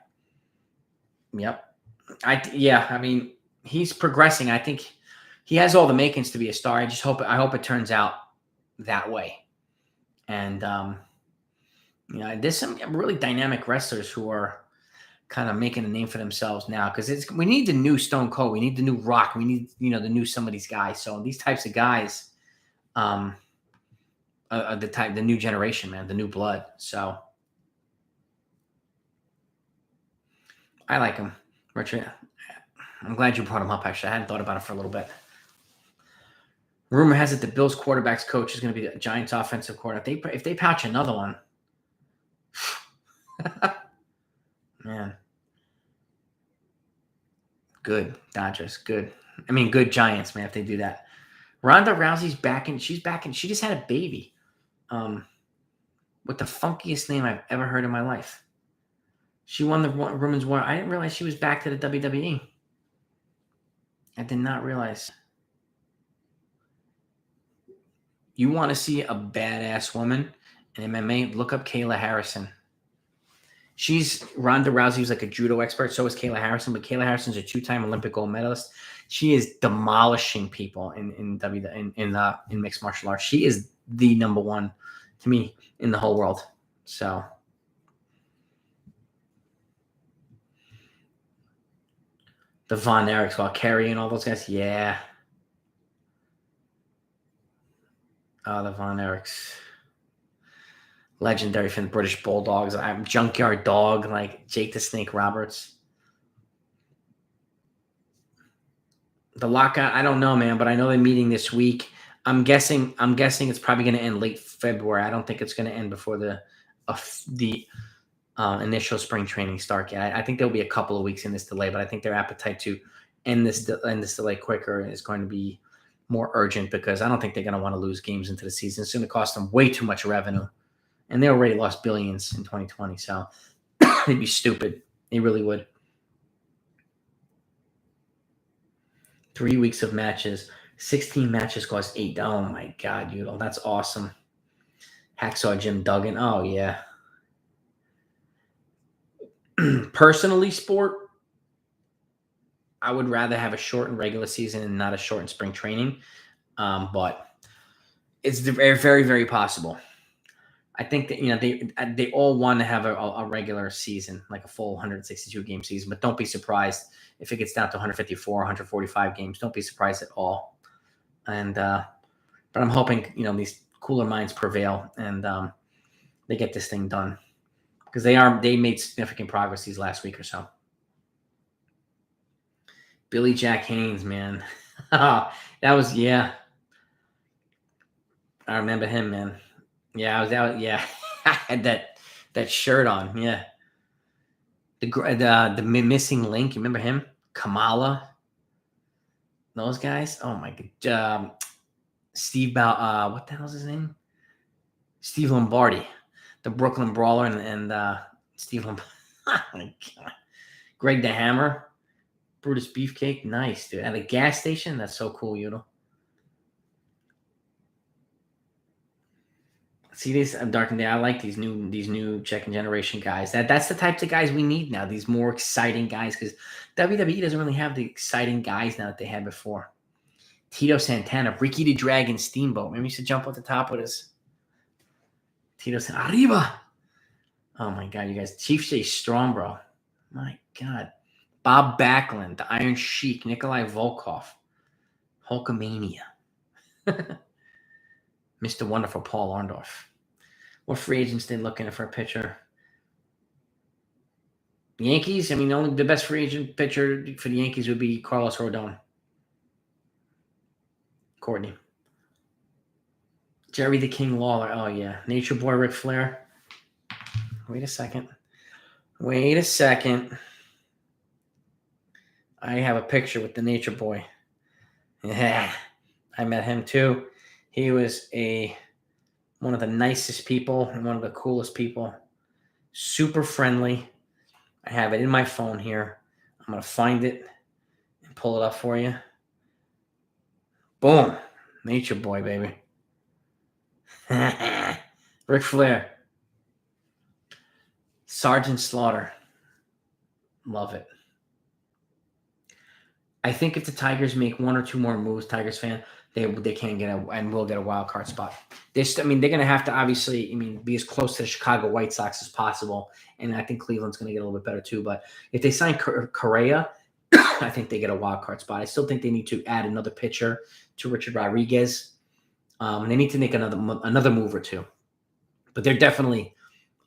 Yep. I mean, he's progressing. I think he has all the makings to be a star. I hope it turns out that way. And there's some really dynamic wrestlers who are kind of making a name for themselves now, because we need the new Stone Cold, we need the new Rock, we need the new some of these guys. So these types of guys, the new generation, man, the new blood. So I like him, Richard. I'm glad you brought him up. Actually, I hadn't thought about it for a little bit. Rumor has it the Bills quarterback's coach is going to be the Giants offensive coordinator. If they pouch another one, man, good Dodgers, good. I mean, good Giants, man. If they do that, Ronda Rousey's back and she's back and she just had a baby, with the funkiest name I've ever heard in my life. She won the Women's War. I didn't realize she was back to the WWE. I did not realize. You want to see a badass woman in MMA? Look up Kayla Harrison. Ronda Rousey was like a judo expert. So is Kayla Harrison, but Kayla Harrison's a 2-time Olympic gold medalist. She is demolishing people in mixed martial arts. She is the number one to me in the whole world. So the Von Erichs, while Kerry and all those guys, yeah. Oh, the Von Erichs. Legendary from the British Bulldogs. I'm Junkyard Dog, like Jake the Snake Roberts. The Lockout, I don't know, man, but I know they're meeting this week. I'm guessing it's probably going to end late February. I don't think it's going to end before the initial spring training start yet. I think there'll be a couple of weeks in this delay, but I think their appetite to end this delay quicker is going to be more urgent because I don't think they're going to want to lose games into the season. It's going to cost them way too much revenue. And they already lost billions in 2020, so they'd be stupid. They really would. 3 weeks of matches. 16 matches cost $8. Oh, my God, Udall. That's awesome. Hacksaw Jim Duggan. Oh, yeah. Personally, sport, I would rather have a shortened regular season and not a shortened spring training. But it's very, very, very possible. I think that they all want to have a regular season, like a full 162 game season. But don't be surprised if it gets down to 154, 145 games. Don't be surprised at all. And but I'm hoping these cooler minds prevail and they get this thing done because they made significant progress these last week or so. Billy Jack Haynes, man, that was I remember him, man. Yeah, I was out. Yeah, I had that shirt on. Yeah, the missing link. You remember him? Kamala. Those guys. Oh my God. Steve what the hell's his name? Steve Lombardi, the Brooklyn Brawler, and Steve Lombardi. Oh my God. Greg the Hammer, Brutus Beefcake. Nice, dude. At a gas station. That's so cool, See these Dark and Day. I like these new second generation guys. That's the types of guys we need now. These more exciting guys because WWE doesn't really have the exciting guys now that they had before. Tito Santana, Ricky the Dragon Steamboat. Maybe he should jump off the top with us. Tito Santana, arriba. Oh my God, you guys. Chief J Strong, bro. My God. Bob Backlund, the Iron Sheik, Nikolai Volkov, Hulkamania. Mr. Wonderful Paul Orndorff. What free agents they looking for a pitcher? The Yankees, only the best free agent pitcher for the Yankees would be Carlos Rodon. Courtney. Jerry the King Lawler. Oh, yeah. Nature Boy Ric Flair. Wait a second. I have a picture with the Nature Boy. Yeah. I met him too. He was one of the nicest people and one of the coolest people. Super friendly. I have it in my phone here. I'm going to find it and pull it up for you. Boom. Nature Boy, baby. Ric Flair. Sergeant Slaughter. Love it. I think if the Tigers make one or two more moves, Tigers fan, they can get and will get a wild card spot. They're going to have to obviously, be as close to the Chicago White Sox as possible, and I think Cleveland's going to get a little bit better too. But if they sign Correa, I think they get a wild card spot. I still think they need to add another pitcher to Richard Rodriguez. They need to make another move or two, but they're definitely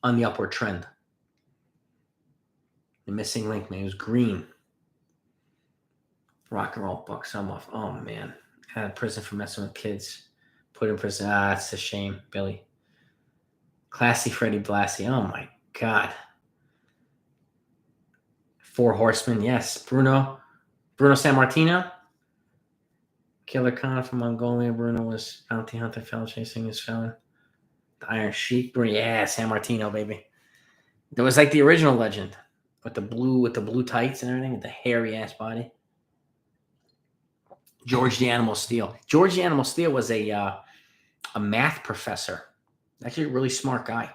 on the upward trend. The missing link, man, it was Green. Rock and roll buck some off. Oh man, out of prison for messing with kids. Put in prison. It's a shame, Billy. Classy Freddie Blassie. Oh my God. Four Horsemen. Yes, Bruno Sammartino. Killer Khan from Mongolia. Bruno was bounty hunter, felon chasing his felon. The Iron Sheik. Yeah, Sammartino, baby. It was like the original legend with the blue tights and everything, with the hairy ass body. George the Animal Steel. George the Animal Steel was a A math professor. Actually, a really smart guy.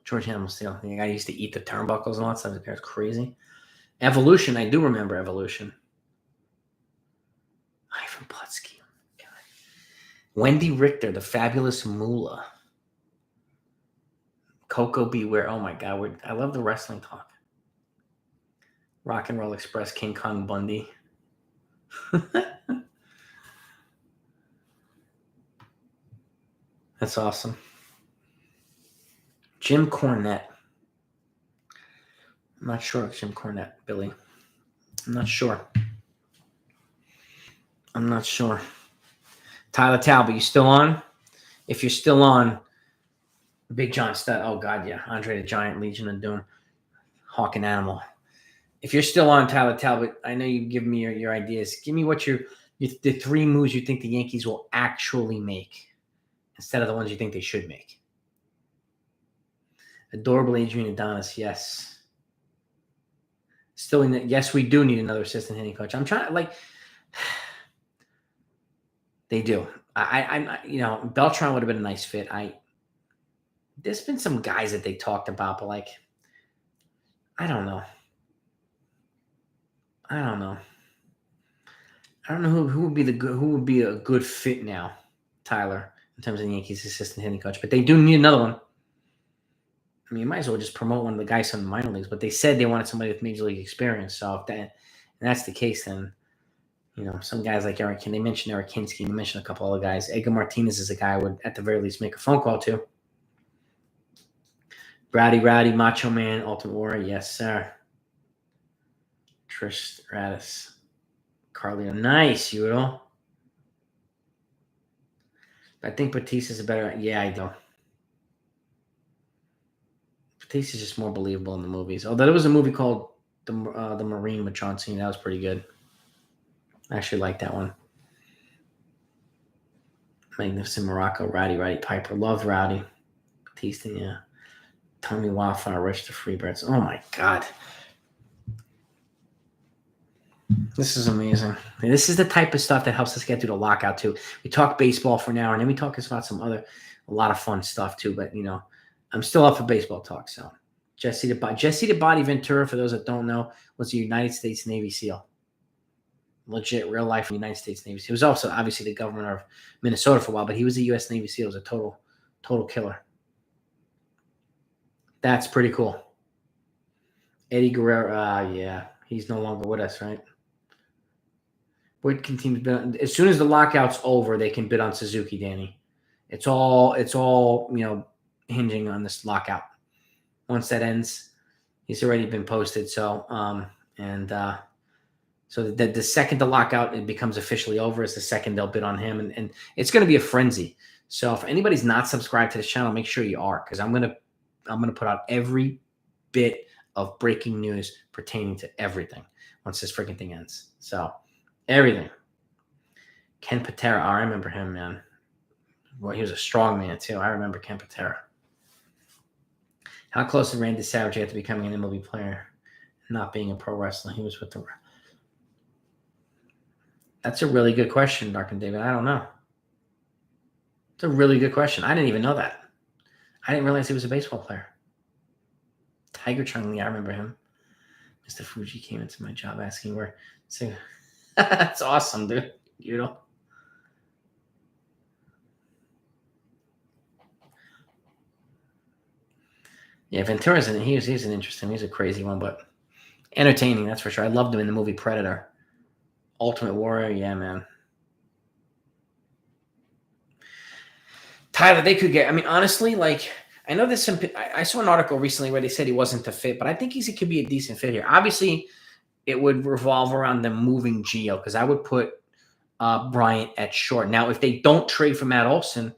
George Animal Steel. The guy used to eat the turnbuckles and all that stuff. The guy's crazy. Evolution. I do remember Evolution. Ivan Putski. God. Wendy Richter, the fabulous Moolah. Coco Beware. Oh my God. I love the wrestling talk. Rock and Roll Express. King Kong Bundy. That's awesome. Jim Cornette. I'm not sure if Jim Cornette, Billy. I'm not sure. Tyler Talbot, you still on? If you're still on, Big John Studd. Oh, God, yeah. Andre the Giant, Legion of Doom. Hawk and Animal. If you're still on, Tyler Talbot, I know you've given me your ideas. Give me what the 3 moves you think the Yankees will actually make instead of the ones you think they should make. Adorable Adrian Adonis, yes. Still yes, we do need another assistant hitting coach. I'm trying to they do. I'm Beltran would have been a nice fit. There's been some guys that they talked about, but I don't know. I don't know who would be a good fit now, Tyler, in terms of the Yankees assistant hitting coach. But they do need another one. I mean, you might as well just promote one of the guys from the minor leagues. But they said they wanted somebody with major league experience. So if that's the case, then some guys like Eric. They mentioned Eric Kinsky. They mentioned a couple other guys. Edgar Martinez is a guy I would at the very least make a phone call to. Rowdy, Macho Man, Ultimate Warrior, yes sir. Trish Stratus, Carlito, nice, Udo. I think Batista is a better. Yeah, I do. Batista is just more believable in the movies. Although there was a movie called The Marine with John Cena. That was pretty good. I actually like that one. Magnificent Morocco, Rowdy Piper. Loved Rowdy. Batista, yeah. Tommy Wildfire, Rich the Freebirds. Oh my God. This is amazing. This is the type of stuff that helps us get through the lockout too. We talk baseball for an hour, and then we talk about a lot of fun stuff too. But I'm still up for baseball talk. So Jesse the Body Ventura, for those that don't know, was a United States Navy SEAL. Legit, real life United States Navy SEAL. He was also obviously the governor of Minnesota for a while, but he was a U.S. Navy SEAL. He was a total killer. That's pretty cool. Eddie Guerrero, yeah, he's no longer with us, right? Would continue to bid on, as soon as the lockout's over, they can bid on Suzuki, Danny. It's all hinging on this lockout. Once that ends, he's already been posted. So so the second the lockout it becomes officially over is the second they'll bid on him, and it's going to be a frenzy. So if anybody's not subscribed to this channel, make sure you are, because I'm gonna put out every bit of breaking news pertaining to everything once this freaking thing ends. So everything. Ken Patera, I remember him, man. Well, he was a strong man too. I remember Ken Patera. How close did Randy Savage get to becoming an MLB player, not being a pro wrestler? He was with the. That's a really good question, Dark and David. I don't know. It's a really good question. I didn't even know that. I didn't realize he was a baseball player. Tiger Chung Lee, I remember him. Mr. Fuji came into my job asking where. So, that's awesome, dude. Yeah, Ventura's he's an interesting. He's a crazy one, but entertaining, that's for sure. I loved him in the movie Predator. Ultimate Warrior, yeah, man. Tyler, they could get. I mean, honestly, I know there's some. I saw an article recently where they said he wasn't a fit, but I think he could be a decent fit here. Obviously, it would revolve around them moving Gio, because I would put Bryant at short. Now, if they don't trade for Matt Olson,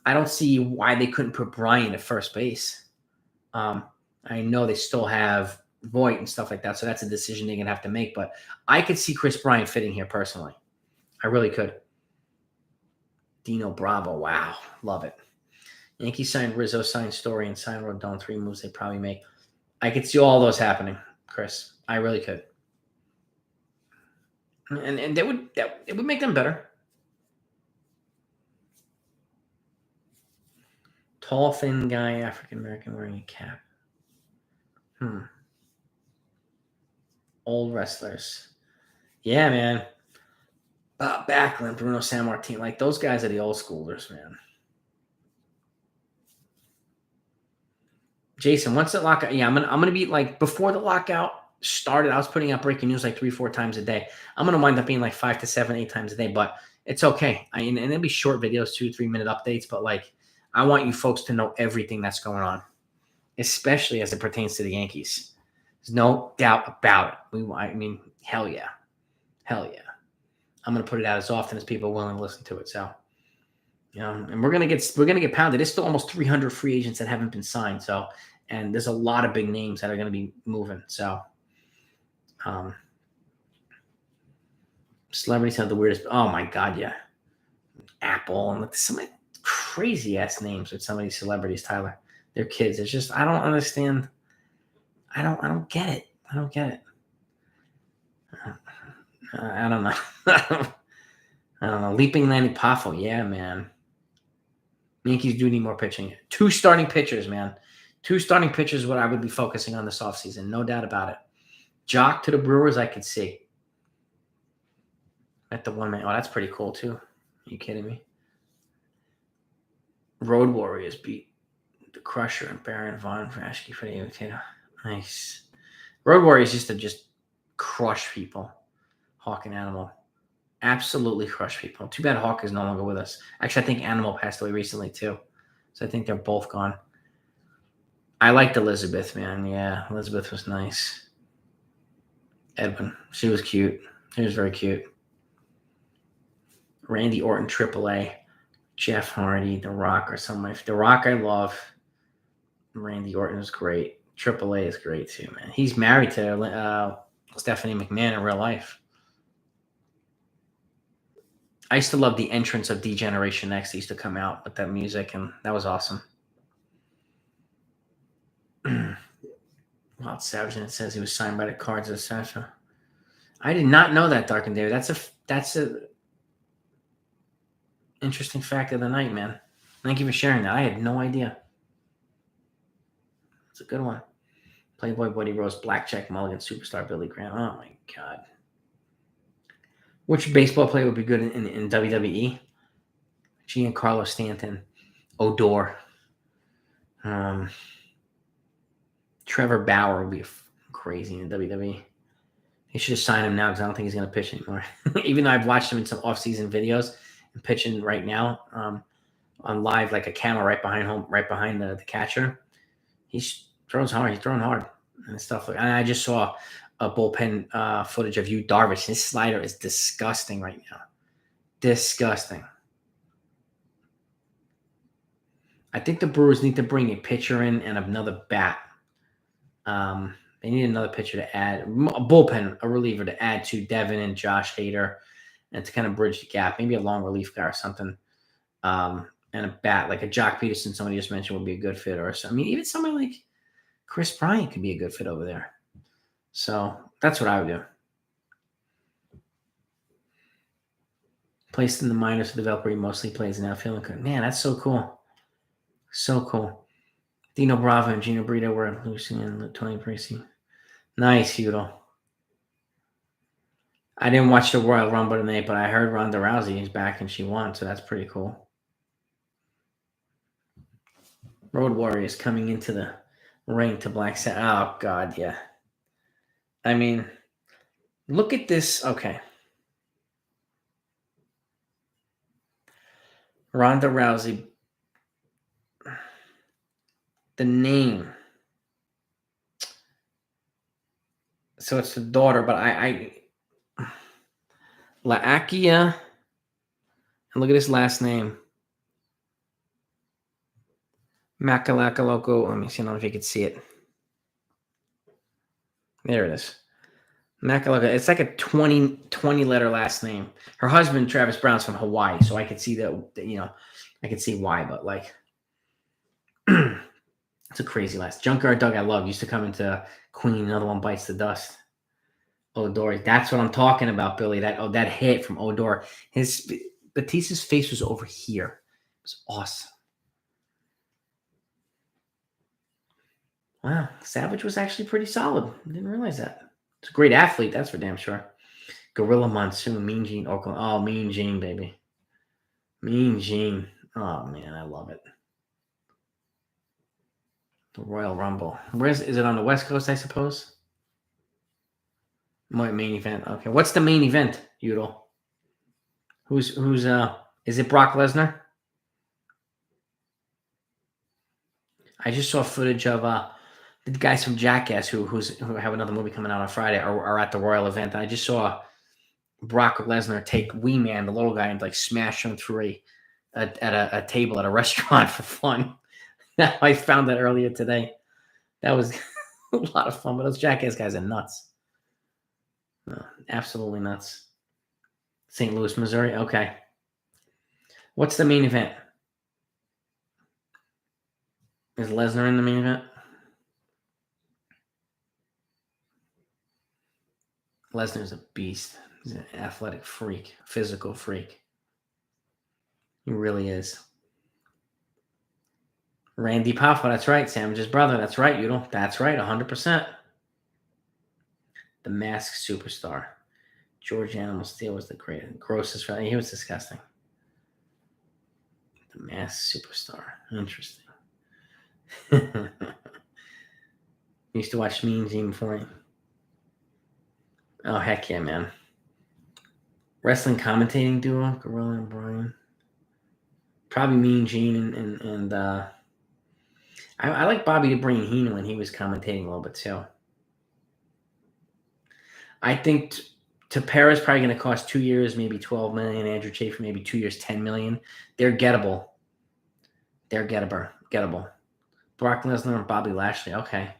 I don't see why they couldn't put Bryant at first base. I know they still have Voit and stuff like that, so that's a decision they're going to have to make. But I could see Chris Bryant fitting here personally. I really could. Dino Bravo, wow. Love it. Yankees signed Rizzo, signed Story, and signed Rodon. 3 moves they probably make. I could see all those happening, Chris. I really could. And it would make them better. Tall, thin guy, African-American, wearing a cap. Old wrestlers. Yeah, man. Backlund, Bruno Sammartino. Like, those guys are the old schoolers, man. Jason, once the lockout, yeah, I'm gonna be like, before the lockout started, I was putting out breaking news like 3-4 times a day. I'm gonna wind up being like 5 to 7, 8 times a day, but it's okay. And it'll be short videos, 2-3 minute updates, but like, I want you folks to know everything that's going on, especially as it pertains to the Yankees. There's no doubt about it. I mean, hell yeah. Hell yeah. I'm gonna put it out as often as people are willing to listen to it. So, and we're gonna get pounded. There's still almost 300 free agents that haven't been signed. So, and there's a lot of big names that are gonna be moving. So, celebrities have the weirdest. Oh my god, yeah, Apple and some crazy ass names with some of these celebrities. Tyler, their kids. It's just, I don't understand. I don't get it. I don't get it. I don't know. I don't know. Leaping Lanny Poffo. Yeah, man. Yankees do need more pitching. 2 starting pitchers, man. 2 starting pitchers is what I would be focusing on this offseason. No doubt about it. Jock to the Brewers, I could see. At the 1 man. Oh, that's pretty cool, too. Are you kidding me? Road Warriors beat the Crusher and Baron Von Frashke for the Avocado. Nice. Road Warriors used to just crush people. Hawk and Animal. Absolutely crush people. Too bad Hawk is no longer with us. Actually, I think Animal passed away recently, too. So I think they're both gone. I liked Elizabeth, man. Yeah, Elizabeth was nice. Edwin. She was cute. She was very cute. Randy Orton, AAA. Jeff Hardy, The Rock, or something. The Rock I love. Randy Orton is great. AAA is great, too, man. He's married to Stephanie McMahon in real life. I used to love the entrance of D-Generation X. They used to come out with that music, and that was awesome. Wild Savage, and it says he was signed by the Cards, etc. I did not know that, Dark and David. That's a interesting fact of the night, man. Thank you for sharing that. I had no idea. It's a good one. Playboy Buddy Rose, Blackjack Mulligan, Superstar Billy Graham. Oh my god. Which baseball player would be good in WWE? Giancarlo Stanton, Odor. Trevor Bauer would be crazy in WWE. They should have signed him now because I don't think he's going to pitch anymore. Even though I've watched him in some off-season videos and pitching right now on live, like a camera right behind the catcher. He throws hard. He's throwing hard and stuff. And I just saw a bullpen footage of Yu Darvish. His slider is disgusting right now. Disgusting. I think the Brewers need to bring a pitcher in and another bat. They need another pitcher to add, a bullpen, a reliever to add to Devin and Josh Hader, and to kind of bridge the gap. Maybe a long relief guy or something. And a bat, like a Jock Peterson, somebody just mentioned, would be a good fit. Or I mean, even somebody like Chris Bryant could be a good fit over there. So that's what I would do. Placed in the minors, the developer, he mostly plays in outfield. Man, that's so cool. So cool. Dino Bravo and Gino Brito were Lucy and Tony Parisi. Nice, Udall. I didn't watch the Royal Rumble tonight, but I heard Ronda Rousey is back and she won, so that's pretty cool. Road Warriors coming into the ring to Black Sabbath. Oh, God, yeah. I mean, look at this. Okay. Ronda Rousey. The name. So it's the daughter, but Laakia. And look at his last name. Makalaka. Let me see. I don't know if you can see it. There it is. Makalaka. It's like a 20 letter last name. Her husband, Travis Brown's from Hawaii, so I could see that, I could see why, but like, it's a crazy last. Junkyard Doug, I love, used to come into Queen. Another one bites the dust. Odor. That's what I'm talking about, Billy. That hit from Odor. Batista's face was over here. It was awesome. Wow, Savage was actually pretty solid. I didn't realize that. He's a great athlete, that's for damn sure. Gorilla Monsoon, Mean Gene, Oakland. Oh, Mean Gene, baby. Mean Gene. Oh, man, I love it. The Royal Rumble. Is it on the West Coast, I suppose? Main event. Okay. What's the main event, Udall? Is it Brock Lesnar? I just saw footage of the guys from Jackass who have another movie coming out on Friday are at the Royal event. And I just saw Brock Lesnar take Wee Man, the little guy, and like smash him through a table at a restaurant for fun. I found that earlier today. That was a lot of fun, but those Jackass guys are nuts. Absolutely nuts. St. Louis, Missouri. Okay. What's the main event? Is Lesnar in the main event? Lesnar's a beast. He's an athletic freak, physical freak. He really is. Randy Poffo, that's right. Savage's brother, that's right, Udall. That's right, 100%. The Masked Superstar. George Animal Steel was the grossest. He was disgusting. The Masked Superstar. Interesting. Used to watch Mean Gene before. Oh, heck yeah, man. Wrestling commentating duo, Gorilla and Brian. Probably Mean Gene and I like Bobby the Brain Heenan when he was commentating a little bit too. I think Tapera is probably going to cost 2 years, maybe $12 million. Andrew Chafin, maybe 2 years, $10 million. They're gettable. They're gettable. Brock Lesnar and Bobby Lashley. Okay.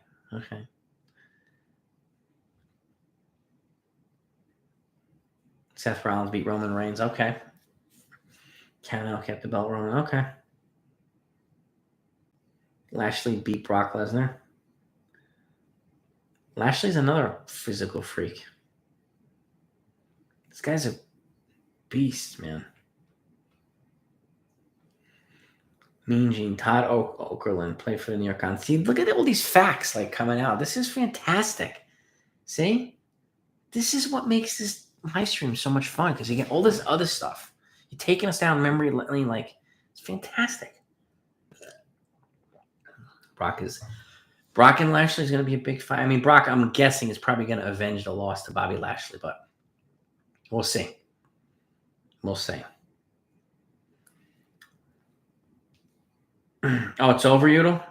Seth Rollins beat Roman Reigns. Okay. Canelo kept the belt. Roman. Okay. Lashley beat Brock Lesnar. Lashley's another physical freak. This guy's a beast, man. Mean Gene, Todd Okerlund played for the New York Cons. See, look at all these facts like coming out. This is fantastic. See? This is what makes this live stream so much fun because you get all this other stuff. You're taking us down memory lane. Like, it's fantastic. Brock and Lashley is going to be a big fight. I mean, Brock, I'm guessing, is probably going to avenge the loss to Bobby Lashley, but we'll see. We'll see. Oh, it's over, Udall?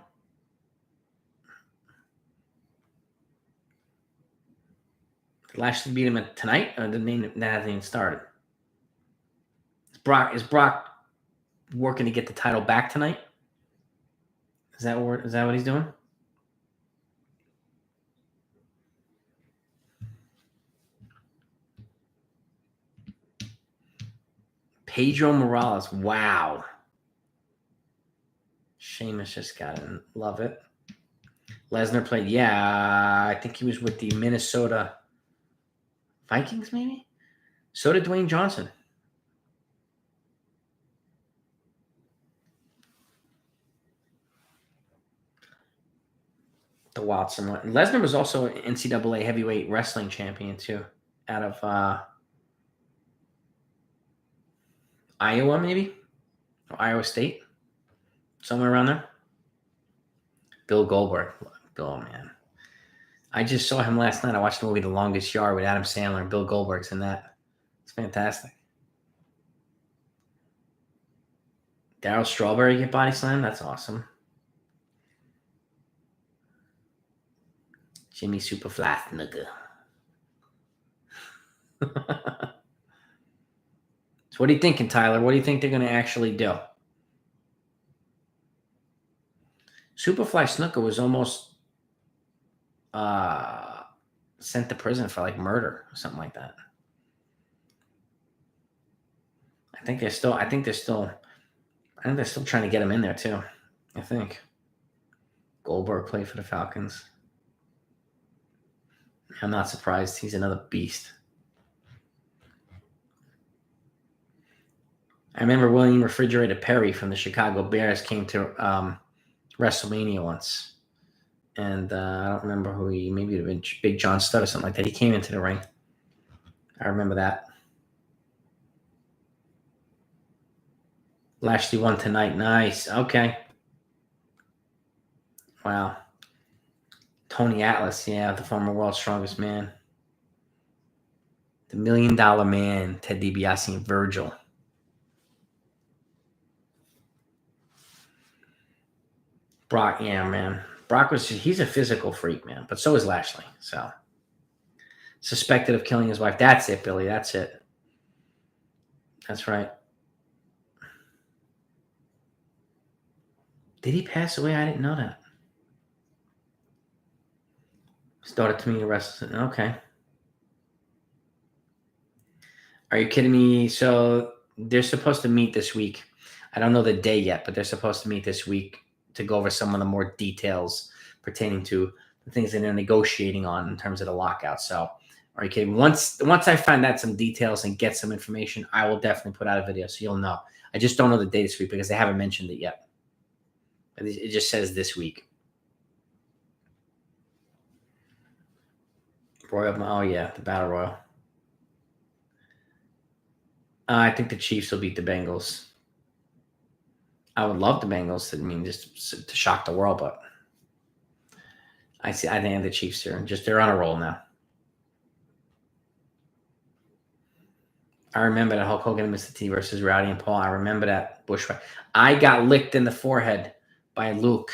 Lashley beat him tonight? Or that hasn't even started? Is Brock working to get the title back tonight? Is that what he's doing? Pedro Morales. Wow. Sheamus just got it. Love it. Lesnar played. Yeah, I think he was with the Minnesota Vikings, maybe? So did Dwayne Johnson. The Watson one. Lesnar was also an NCAA heavyweight wrestling champion, too, out of Iowa, maybe? Or Iowa State? Somewhere around there. Bill Goldberg. Oh, man. I just saw him last night. I watched the movie The Longest Yard with Adam Sandler and Bill Goldberg's in that. It's fantastic. Darryl Strawberry get body slammed? That's awesome. Jimmy Superfly Snooker. So what are you thinking, Tyler? What do you think they're going to actually do? Superfly Snooker was almost sent to prison for like murder or something like that. I think they're still trying to get him in there too. I think Goldberg played for the Falcons. I'm not surprised. He's another beast. I remember William Refrigerator Perry from the Chicago Bears came to WrestleMania once. And I don't remember who maybe it would have been Big John Studd or something like that. He came into the ring. I remember that. Lashley won tonight. Nice. Okay. Wow. Tony Atlas, yeah, the former world's strongest man. The $1 Million Man, Ted DiBiase and Virgil. Brock, yeah, man. Brock he's a physical freak, man. But so is Lashley. So suspected of killing his wife. That's it, Billy. That's it. That's right. Did he pass away? I didn't know that. Started to me the rest of it. Okay. Are you kidding me? So they're supposed to meet this week. I don't know the day yet, but they're supposed to meet this week to go over some of the more details pertaining to the things that they're negotiating on in terms of the lockout. So are you kidding me? Once I find out some details and get some information, I will definitely put out a video so you'll know. I just don't know the day this week because they haven't mentioned it yet. It just says this week. Royal, oh yeah, the Battle Royal. I think the Chiefs will beat the Bengals. I would love the Bengals just to shock the world, but I think the Chiefs are they're on a roll now. I remember that Hulk Hogan and Mr. T versus Rowdy and Paul. I remember that Bushwhack. I got licked in the forehead by Luke.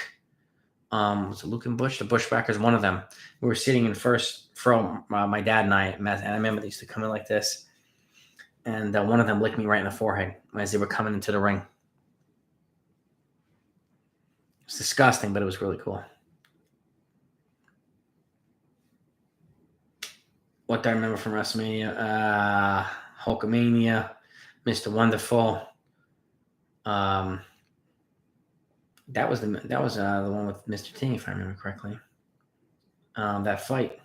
Was it Luke and Bush? The Bushwhackers, one of them. We were sitting in first row, my dad and I, and I remember they used to come in like this. And one of them licked me right in the forehead as they were coming into the ring. It was disgusting, but it was really cool. What do I remember from WrestleMania? Hulkamania, Mr. Wonderful. That was the one with Mr. T, if I remember correctly. That fight.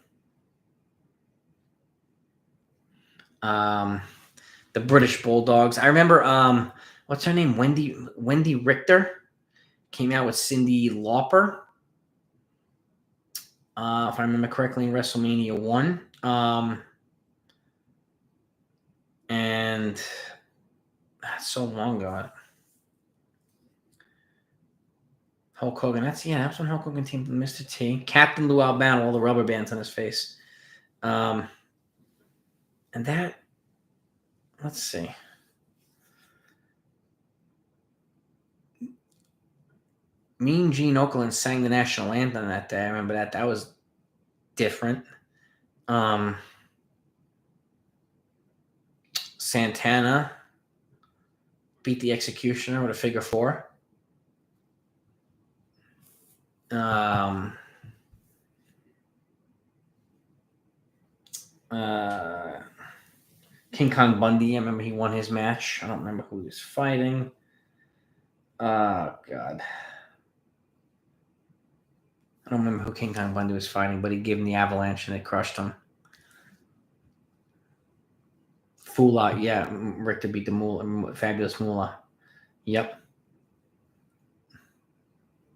The British Bulldogs. I remember what's her name? Wendy Richter came out with Cyndi Lauper. If I remember correctly, in WrestleMania 1. And that's so long ago. Hulk Hogan. That's when Hulk Hogan teamed with Mr. T. Captain Lou Albano, all the rubber bands on his face. And that, let's see. Mean Gene Okerlund sang the national anthem that day. I remember that. That was different. Santana beat the Executioner with a figure 4. King Kong Bundy, I remember he won his match. I don't remember who he was fighting. Oh, God. I don't remember who King Kong Bundy was fighting, but he gave him the avalanche and it crushed him. Fula, yeah. Richter beat the Moolah, Fabulous Moolah. Yep.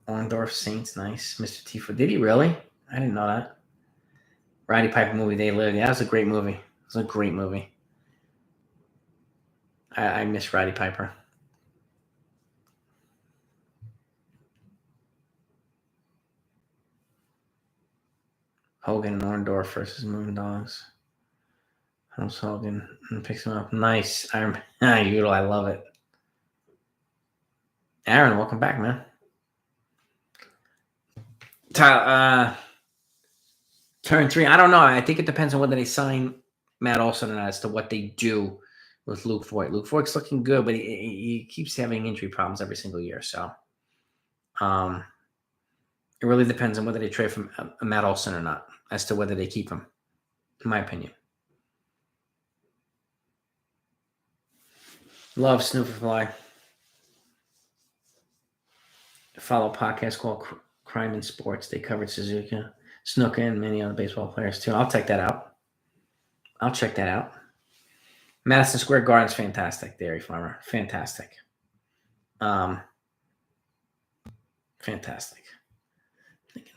Orndorff Saints, nice. Mr. T. Did he really? I didn't know that. Roddy Piper movie, They Live. Yeah, that was a great movie. It was a great movie. I miss Roddy Piper. Hogan and Orndorff versus Moondogs. House Hogan picks him up. Nice. Udall, I love it. Aaron, welcome back, man. Tyler, turn 3. I don't know. I think it depends on whether they sign Matt Olson or not as to what they do with Luke Voigt. Luke Voigt's looking good, but he keeps having injury problems every single year. So it really depends on whether they trade from Matt Olson or not as to whether they keep him, in my opinion. Love Snooperfly. Follow a podcast called Crime in Sports. They covered Suzuki, Snuka, and many other baseball players too. I'll check that out. Madison Square Garden's fantastic. Dairy Farmer, fantastic. Fantastic.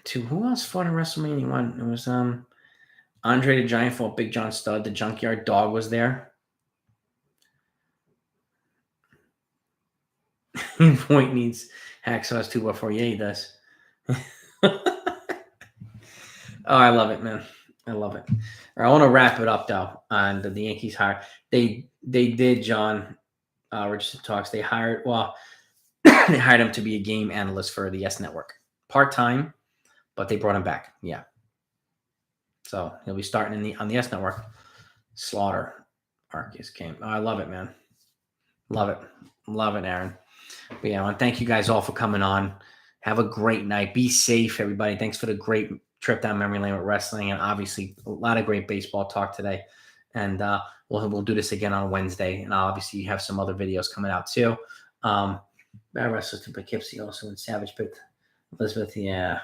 To who else fought in WrestleMania 1? It was Andre the Giant fought Big John Studd. The Junkyard Dog was there. Point needs Hacksaw's 2x4. Yeah, he does. Oh, I love it, man. I love it. All right, I want to wrap it up though. On the Yankees hire, they did, John. Richardson talks. They hired they hired him to be a game analyst for the S Network, part time, but they brought him back. Yeah, so he'll be starting on the S Network. Slaughter, Arceus came. Oh, I love it, man. Love it, Aaron. But yeah, I want to thank you guys all for coming on. Have a great night. Be safe, everybody. Thanks for the great trip down memory lane with wrestling, and obviously a lot of great baseball talk today. And we'll do this again on Wednesday, and obviously you have some other videos coming out too. Bad wrestlers to Poughkeepsie also in Savage Pit. Elizabeth, yeah,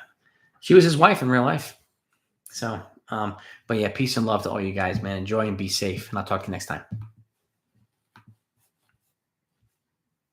she was his wife in real life. So, but yeah, peace and love to all you guys, man. Enjoy and be safe, and I'll talk to you next time.